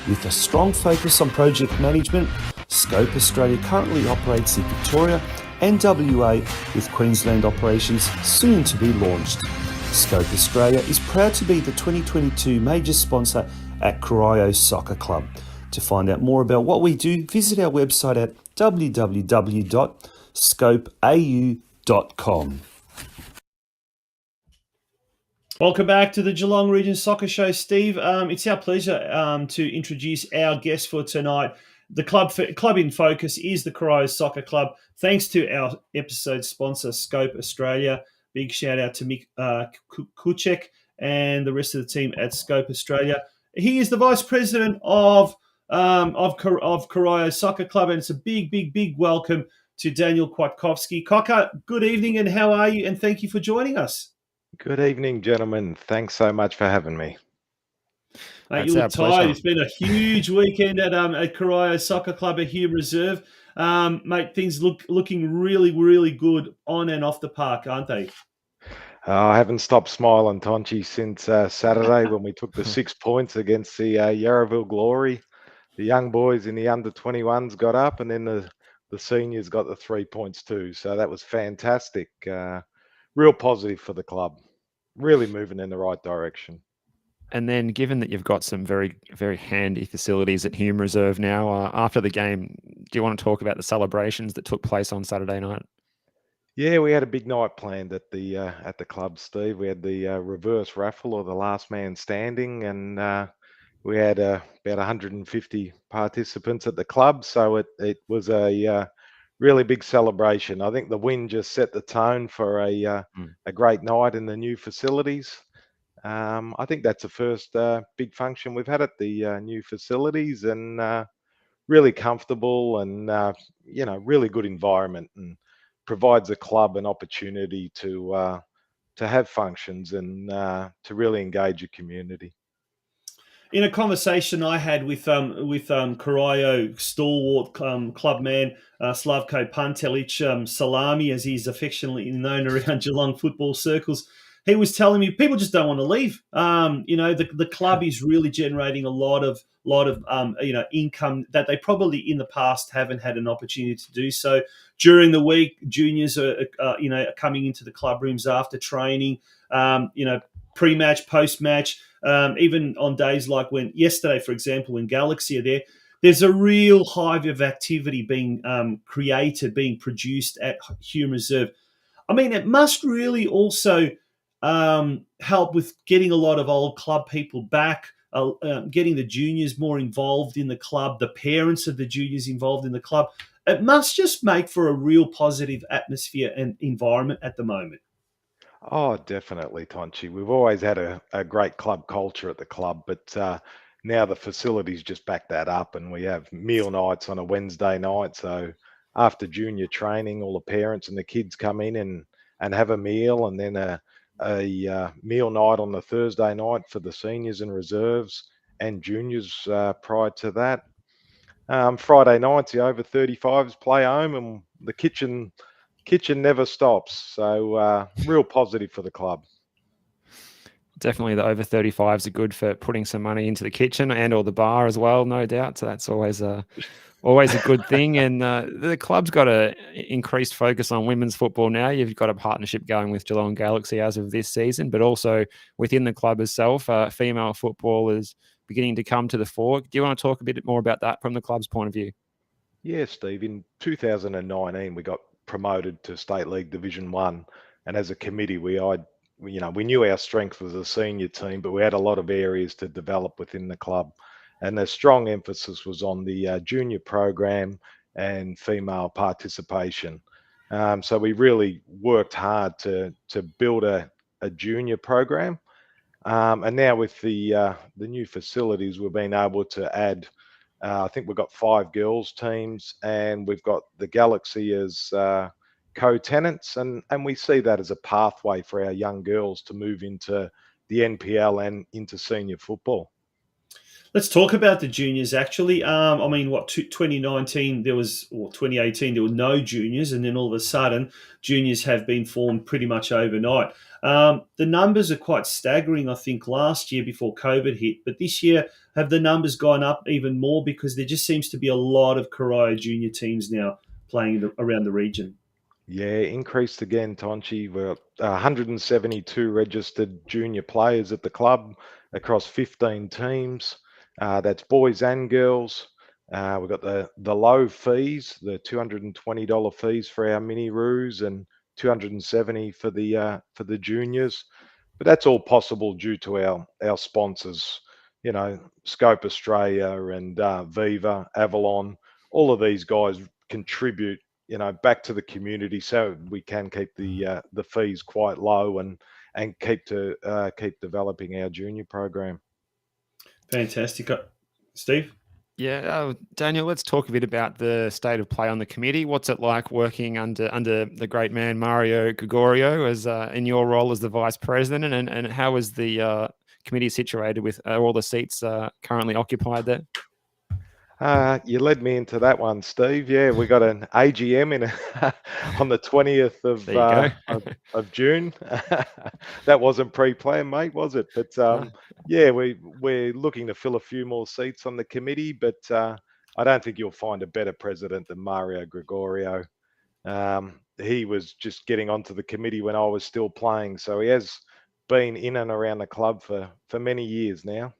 [SPEAKER 3] With a strong focus on project management, Scope Australia currently operates in Victoria and WA, with Queensland operations soon to be launched. Scope Australia is proud to be the 2022 major sponsor at Corio Soccer Club. To find out more about what we do, visit our website at www.scopeau.com.
[SPEAKER 1] Welcome back to the Geelong Region Soccer Show, Steve. It's our pleasure to introduce our guest for tonight. The club in focus is the Corio Soccer Club. Thanks to our episode sponsor, Scope Australia. Big shout out to Mick Kuchek and the rest of the team at Scope Australia. He is the Vice President of Corio Soccer Club, and it's a big welcome to Daniel KWIATKOWSKI. Cocker, good evening, and how are you? And thank you for joining us.
[SPEAKER 5] Good evening, gentlemen. Thanks so much for having me.
[SPEAKER 1] Mate, you look tired. It's been a huge weekend at Corio Soccer Club at Hume Reserve. Mate, things looking really good on and off the park, aren't they?
[SPEAKER 5] I haven't stopped smiling, Tonci, since Saturday when we took the 6 points against the Yarraville Glory. The young boys in the under-21s got up, and then the seniors got the 3 points too. So that was fantastic. Real positive for the club. Really moving in the right direction.
[SPEAKER 2] And then, given that you've got some very, very handy facilities at Hume Reserve now, after the game, do you want to talk about the celebrations that took place on Saturday night?
[SPEAKER 5] Yeah, we had a big night planned at the club, Steve. We had the reverse raffle, or the last man standing, and we had about 150 participants at the club. So it was a really big celebration. I think the win just set the tone for a great night in the new facilities. I think that's the first big function we've had at the new facilities, and really comfortable and really good environment, and provides the club an opportunity to have functions and to really engage your community.
[SPEAKER 1] In a conversation I had with Corio stalwart club man Slavko Pantelic, Salami, as he's affectionately known around Geelong football circles, he was telling me people just don't want to leave. The club is really generating a lot of income that they probably in the past haven't had an opportunity to do so. During the week, juniors are coming into the club rooms after training, pre-match, post-match. Even on days like when yesterday, for example, when Galaxy are there, there's a real hive of activity being created, being produced at Hume Reserve. I mean, it must really also help with getting a lot of old club people back, getting the juniors more involved in the club, the parents of the juniors involved in the club. It must just make for a real positive atmosphere and environment at the moment.
[SPEAKER 5] Oh, definitely, Tonci. We've always had a great club culture at the club, but now the facilities just back that up, and we have meal nights on a Wednesday night. So after junior training, all the parents and the kids come in and have a meal, and then a meal night on the Thursday night for the seniors and reserves and juniors prior to that. Friday nights, the over 35s play home, and the kitchen never stops. So real positive for the club.
[SPEAKER 2] Definitely the over 35s are good for putting some money into the kitchen and or the bar as well, no doubt. So that's always a good thing. And the club's got a increased focus on women's football now. You've got a partnership going with Geelong Galaxy as of this season, but also within the club itself, female football is beginning to come to the fore. Do you want to talk a bit more about that from the club's point of view?
[SPEAKER 5] Yeah, Steve. In 2019, we got promoted to State League Division 1, and as a committee, we knew our strength was a senior team, but we had a lot of areas to develop within the club, and the strong emphasis was on the junior program and female participation. So we really worked hard to build a junior program, and now with the new facilities, we've been able to add. I think we've got 5 girls teams, and we've got the Galaxy as co-tenants, and we see that as a pathway for our young girls to move into the NPL and into senior football.
[SPEAKER 1] Let's talk about the juniors, actually. 2019 there was, or 2018 there were no juniors, and then all of a sudden juniors have been formed pretty much overnight. The numbers are quite staggering, I think, last year before COVID hit, but this year have the numbers gone up even more because there just seems to be a lot of Corio junior teams now playing around the region.
[SPEAKER 5] Yeah, increased again, Tonci. We're 172 registered junior players at the club across 15 teams. That's boys and girls. We've got the low fees, the $220 fees for our mini roos and $270 for the juniors. But that's all possible due to our sponsors, Scope Australia and Viva, Avalon. All of these guys contribute, back to the community, so we can keep the fees quite low and keep developing our junior program.
[SPEAKER 1] Fantastic. Steve?
[SPEAKER 2] Yeah, Daniel, let's talk a bit about the state of play on the committee. What's it like working under the great man Mario Gregorio as in your role as the vice president, and how is the committee situated with all the seats currently occupied there?
[SPEAKER 5] You led me into that one, Steve. Yeah, we got an AGM on the 20th of June. That wasn't pre-planned, mate, was it? But yeah, we're looking to fill a few more seats on the committee, but I don't think you'll find a better president than Mario Gregorio. He was just getting onto the committee when I was still playing, so he has been in and around the club for many years now.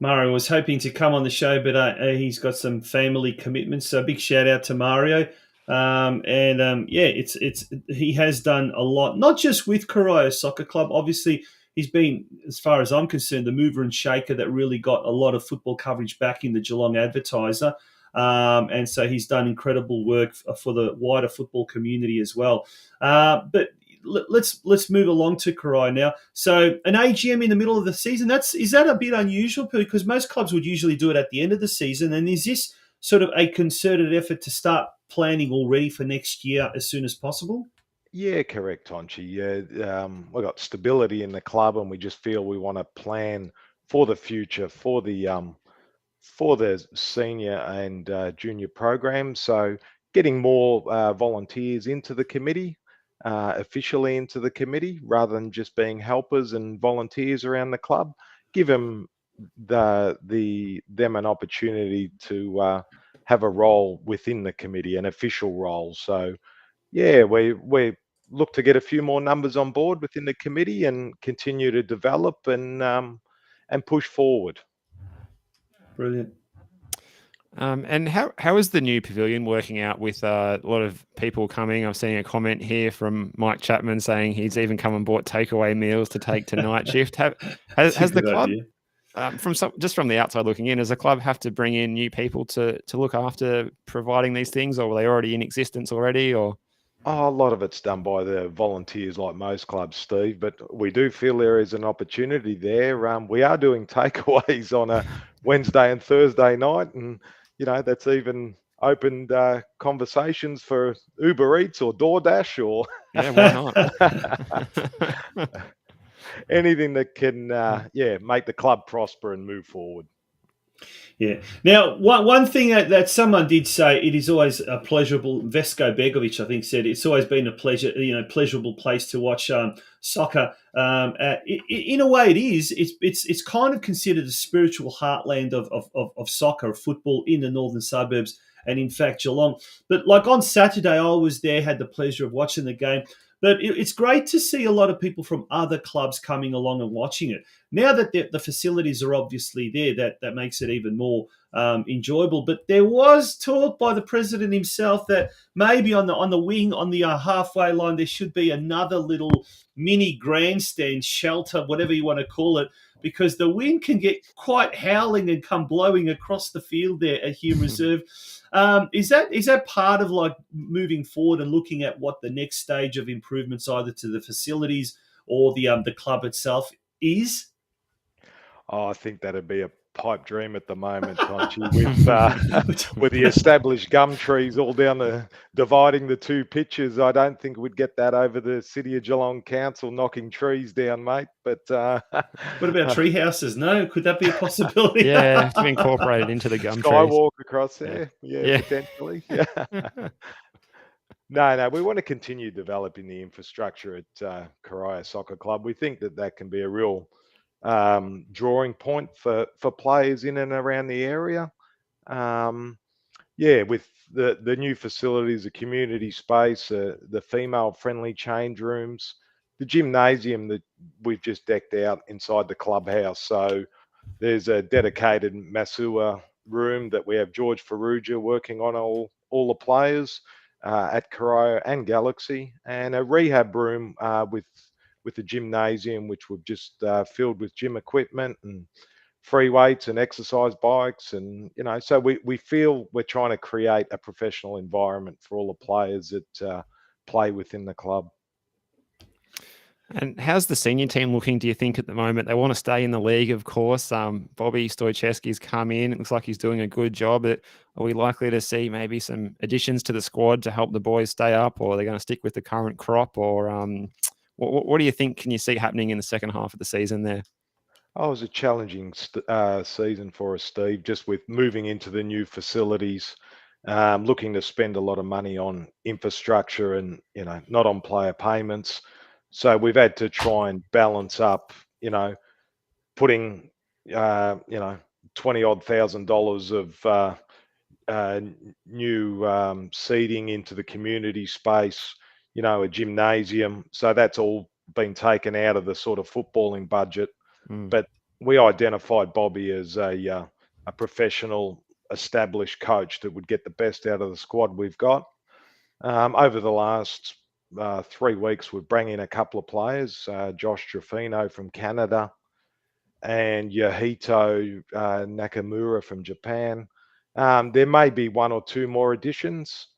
[SPEAKER 1] Mario was hoping to come on the show, but he's got some family commitments. So big shout out to Mario. He has done a lot, not just with Corio Soccer Club. Obviously, he's been, as far as I'm concerned, the mover and shaker that really got a lot of football coverage back in the Geelong Advertiser. And so he's done incredible work for the wider football community as well. But let's move along to Corio now. So an AGM in the middle of the season, is that a bit unusual? Because most clubs would usually do it at the end of the season. And is this sort of a concerted effort to start planning already for next year as soon as possible?
[SPEAKER 5] Yeah, correct, Tonci. Yeah, we've got stability in the club, and we just feel we want to plan for the future for the senior and junior programs. So getting more volunteers into the committee, officially into the committee, rather than just being helpers and volunteers around the club, give them them an opportunity to have a role within the committee, an official role. So yeah, we look to get a few more numbers on board within the committee and continue to develop and push forward.
[SPEAKER 1] Brilliant.
[SPEAKER 2] And how is the new pavilion working out with a lot of people coming? I've seen a comment here from Mike Chapman saying he's even come and bought takeaway meals to take to night shift. Has the club, from the outside looking in, does the club have to bring in new people to look after providing these things, or were they already in existence already? Or
[SPEAKER 5] a lot of it's done by the volunteers, like most clubs, Steve. But we do feel there is an opportunity there. We are doing takeaways on a Wednesday and Thursday night, and that's even opened conversations for Uber Eats or DoorDash or
[SPEAKER 2] yeah, why
[SPEAKER 5] not? Anything that can make the club prosper and move forward.
[SPEAKER 1] Yeah. Now, one thing that someone did say, it is always a pleasurable. Vesko Begovic, I think, said it's always been a pleasurable place to watch soccer. In a way, it is. It's kind of considered a spiritual heartland of soccer, of football in the northern suburbs, and in fact Geelong. But like on Saturday, I was there, had the pleasure of watching the game. But it's great to see a lot of people from other clubs coming along and watching it. Now that the facilities are obviously there, that makes it even more enjoyable. But there was talk by the president himself that maybe on the wing, on the halfway line, there should be another little mini grandstand shelter, whatever you want to call it, because the wind can get quite howling and come blowing across the field there at Hume Reserve. Is that part of like moving forward and looking at what the next stage of improvements either to the facilities or the club itself is?
[SPEAKER 5] Oh, I think that'd be a pipe dream at the moment, Tonci, with the established gum trees all down dividing the two pitches. I don't think we'd get that over the City of Geelong Council knocking trees down, mate. But
[SPEAKER 1] what about tree houses? No, could that be a possibility?
[SPEAKER 2] Yeah, to be incorporated into the gum
[SPEAKER 5] Skywalk across there, yeah. Potentially. Yeah. No, we want to continue developing the infrastructure at Corio Soccer Club. We think that can be a real drawing point for players in and around the area. With the new facilities, the community space, the female-friendly change rooms, the gymnasium that we've just decked out inside the clubhouse. So there's a dedicated masseur room that we have George Ferrugia working on all the players at Corio and Galaxy, and a rehab room with the gymnasium, which we've just filled with gym equipment and free weights and exercise bikes. And, so we feel we're trying to create a professional environment for all the players that play within the club.
[SPEAKER 2] And how's the senior team looking, do you think, at the moment? They want to stay in the league, of course. Bobby STOJCEVSKI's come in. It looks like he's doing a good job. Are we likely to see maybe some additions to the squad to help the boys stay up, or are they going to stick with the current crop? Or what do you think can you see happening in the second half of the season there?
[SPEAKER 5] Oh, it was a challenging season for us, Steve, just with moving into the new facilities, looking to spend a lot of money on infrastructure and, not on player payments. So we've had to try and balance up, putting, $20,000 of new seating into the community space, a gymnasium. So that's all been taken out of the sort of footballing budget. But we identified Bobby as a professional, established coach that would get the best out of the squad we've got. Over the last 3 weeks, we've brought in a couple of players, Josh Trefino from Canada and Yohito Nakamura from Japan. There may be one or two more additions.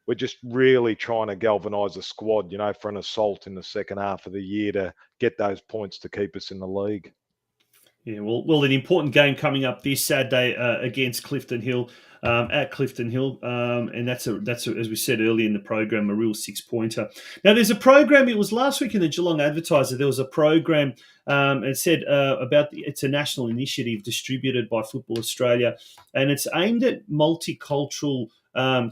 [SPEAKER 5] we're just really trying to galvanise the squad, for an assault in the second half of the year to get those points to keep us in the league.
[SPEAKER 1] Yeah, well, an important game coming up this Saturday against Clifton Hill at Clifton Hill, and that's as we said earlier in the program, a real 6-pointer. Now, there's a program. It was last week in the Geelong Advertiser. There was a program. It said it's a national initiative distributed by Football Australia, and it's aimed at multicultural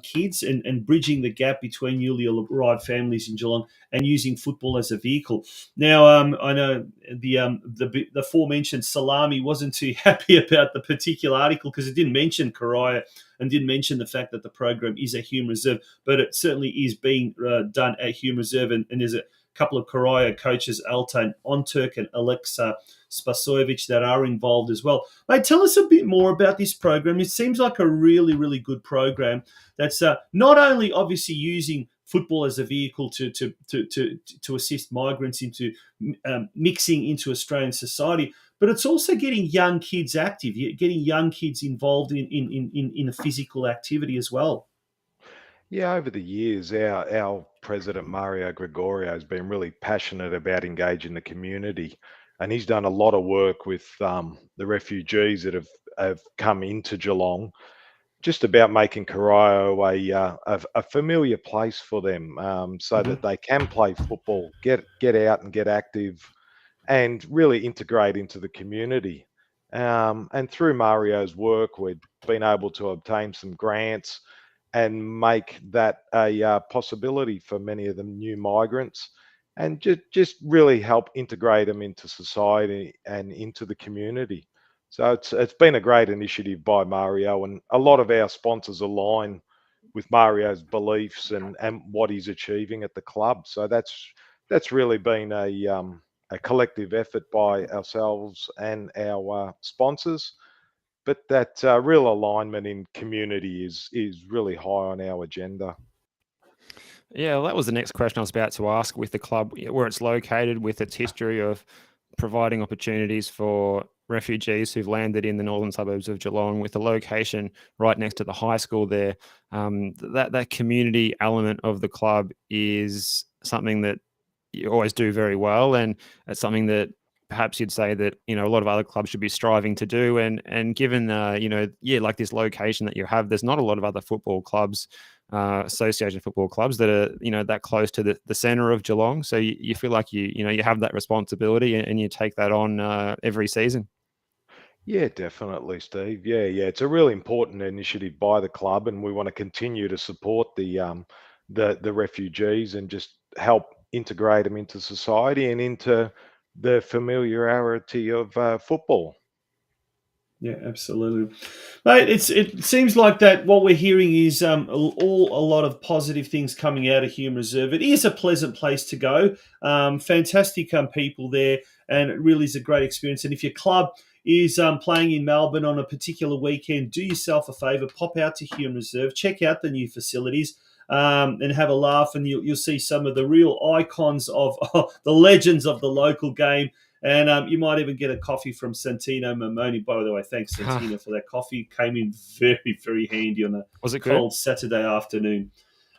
[SPEAKER 1] kids and bridging the gap between newly arrived families in Geelong and using football as a vehicle. Now, I know the aforementioned Salami wasn't too happy about the particular article because it didn't mention Corio and didn't mention the fact that the program is at Hume Reserve, but it certainly is being done at Hume Reserve, and there's a couple of Corio coaches, Altan Onturk and Alexa Spasojevic, that are involved as well. Mate, tell us a bit more about this program. It seems like a really, really good program that's not only obviously using football as a vehicle to assist migrants into mixing into Australian society, but it's also getting young kids active, getting young kids involved in a physical activity as well.
[SPEAKER 5] Yeah, over the years, our president, Mario Gregorio, has been really passionate about engaging the community. And he's done a lot of work with the refugees that have come into Geelong, just about making Corio a familiar place for them, so that they can play football, get out and get active, and really integrate into the community. And through Mario's work, we've been able to obtain some grants and make that a possibility for many of the new migrants, and just really help integrate them into society and into the community. So it's been a great initiative by Mario, and a lot of our sponsors align with Mario's beliefs and what he's achieving at the club. So that's really been a collective effort by ourselves and our sponsors. But that real alignment in community is really high on our agenda.
[SPEAKER 2] Yeah, well, that was the next question I was about to ask. With the club, where it's located, with its history of providing opportunities for refugees who've landed in the northern suburbs of Geelong, with the location right next to the high school there, that community element of the club is something that you always do very well, and it's something that perhaps you'd say that a lot of other clubs should be striving to do. And given like this location that you have, there's not a lot of other football clubs, association football clubs, that are that close to the centre of Geelong. So you feel like you have that responsibility, and you take that on every season.
[SPEAKER 5] Yeah, definitely, Steve. Yeah, it's a really important initiative by the club, and we want to continue to support the refugees and just help integrate them into society and into the familiarity of football.
[SPEAKER 1] Yeah, absolutely, mate. It seems like that what we're hearing is a lot of positive things coming out of Hume Reserve. It is a pleasant place to go. Fantastic people there, and it really is a great experience. And if your club is playing in Melbourne on a particular weekend, do yourself a favour, pop out to Hume Reserve, check out the new facilities, and have a laugh, and you'll see some of the real icons of the legends of the local game. And you might even get a coffee from Santino Mamoni. By the way, thanks, Santino, for that coffee. Came in very, very handy on a cold Saturday afternoon.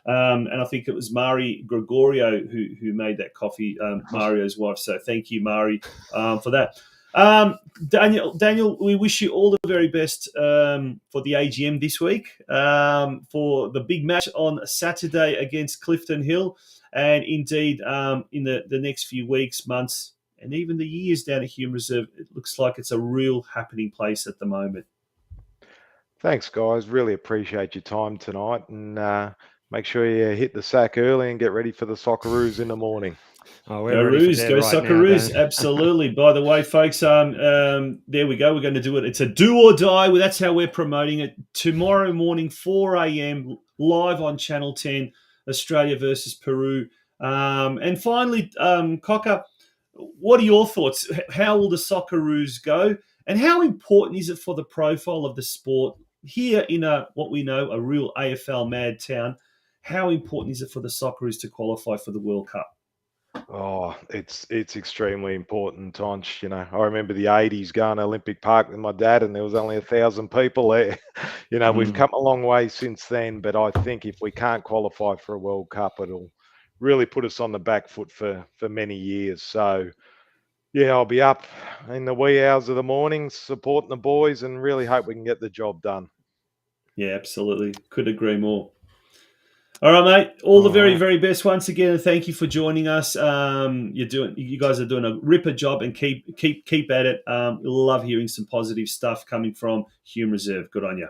[SPEAKER 1] And I think it was Mari Gregorio who made that coffee, Mario's wife. So thank you, Mari, for that. Daniel, we wish you all the very best for the AGM this week, for the big match on Saturday against Clifton Hill, and indeed in the next few weeks, months, and even the years down at Hume Reserve. It looks like it's a real happening place at the moment.
[SPEAKER 5] Thanks, guys. Really appreciate your time tonight, and make sure you hit the sack early and get ready for the Socceroos in the morning.
[SPEAKER 2] Oh,
[SPEAKER 1] go Roos, go Socceroos. Absolutely. By the way, folks, there we go. We're going to do it. It's a do or die. That's how we're promoting it. Tomorrow morning, 4 a.m, live on Channel 10, Australia versus Peru. And finally, Cocker, what are your thoughts? How will the Socceroos go? And how important is it for the profile of the sport here in what we know, a real AFL mad town? How important is it for the Socceroos to qualify for the World Cup?
[SPEAKER 5] Oh, it's extremely important, Tonch. I remember the '80s going to Olympic Park with my dad, and there was only 1,000 people there. We've come a long way since then, but I think if we can't qualify for a World Cup, it'll really put us on the back foot for many years. So, yeah, I'll be up in the wee hours of the morning supporting the boys, and really hope we can get the job done.
[SPEAKER 1] Yeah, absolutely. Could agree more. All right, mate. All the very, very best once again, and thank you for joining us. You guys are doing a ripper job, and keep at it. Love hearing some positive stuff coming from Hume Reserve. Good on you.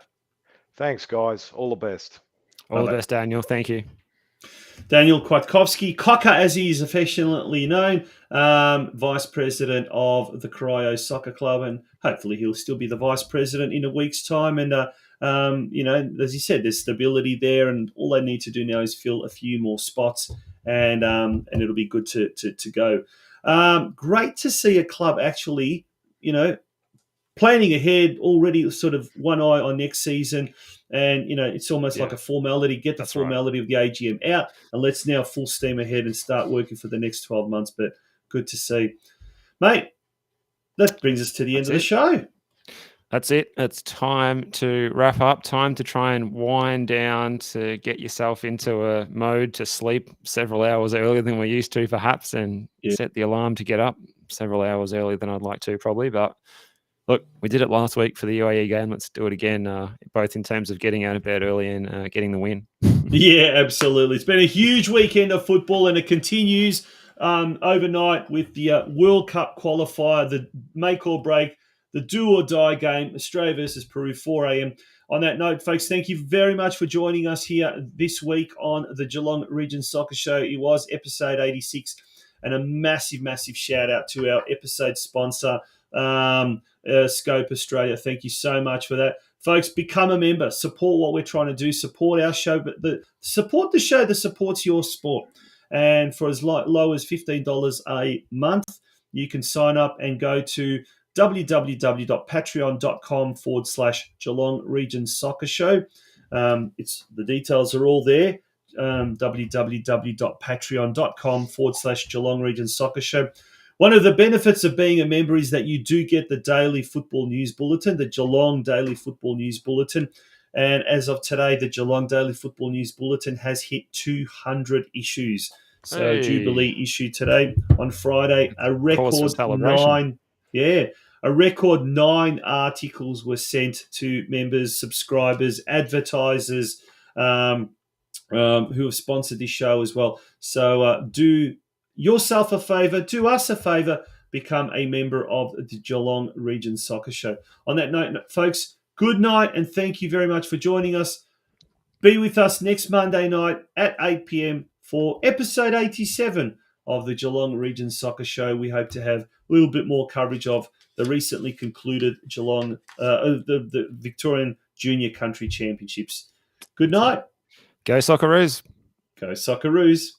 [SPEAKER 5] Thanks, guys. All the best.
[SPEAKER 2] All the best, Daniel. Thank you.
[SPEAKER 1] Daniel KWIATKOWSKI, Cocker as he is affectionately known, Vice President of the Corio Soccer Club, and hopefully he'll still be the Vice President in a week's time. And as he said, there's stability there, and all they need to do now is fill a few more spots, and it'll be good to go. Great to see a club actually, planning ahead already, sort of one eye on next season. And, it's almost like a formality. Get the formality of the AGM out, and let's now full steam ahead and start working for the next 12 months. But good to see. Mate, that brings us to the end of the show.
[SPEAKER 2] That's it. It's time to wrap up. Time to try and wind down, to get yourself into a mode to sleep several hours earlier than we used to, perhaps, and set the alarm to get up several hours earlier than I'd like to, probably. But look, we did it last week for the UAE game. Let's do it again, both in terms of getting out of bed early and getting the win.
[SPEAKER 1] Yeah, absolutely. It's been a huge weekend of football, and it continues overnight with the World Cup qualifier, the make or break, the do or die game, Australia versus Peru, 4 a.m. On that note, folks, thank you very much for joining us here this week on the Geelong Region Soccer Show. It was episode 86, and a massive, massive shout out to our episode sponsor, Scope Australia. Thank you so much for that. Folks, become a member. Support what we're trying to do. Support our show, but support the show that supports your sport. And for as low as $15 a month, you can sign up and go to www.patreon.com/Geelong Region Soccer Show. The details are all there. www.patreon.com/Geelong Region Soccer Show. One of the benefits of being a member is that you do get the daily football news bulletin, the Geelong Daily Football News Bulletin. And as of today, the Geelong Daily Football News Bulletin has hit 200 issues. So Jubilee issue today on Friday, a record 9. Yeah, a record 9 articles were sent to members, subscribers, advertisers who have sponsored this show as well. So do yourself a favour, do us a favour, become a member of the Geelong Region Soccer Show. On that note, folks, good night, and thank you very much for joining us. Be with us next Monday night at 8 p.m. for episode 87 of the Geelong Region Soccer Show. We hope to have a little bit more coverage of the recently concluded the Victorian Junior Country Championships. Good night.
[SPEAKER 2] Go Socceroos.
[SPEAKER 1] Go Socceroos.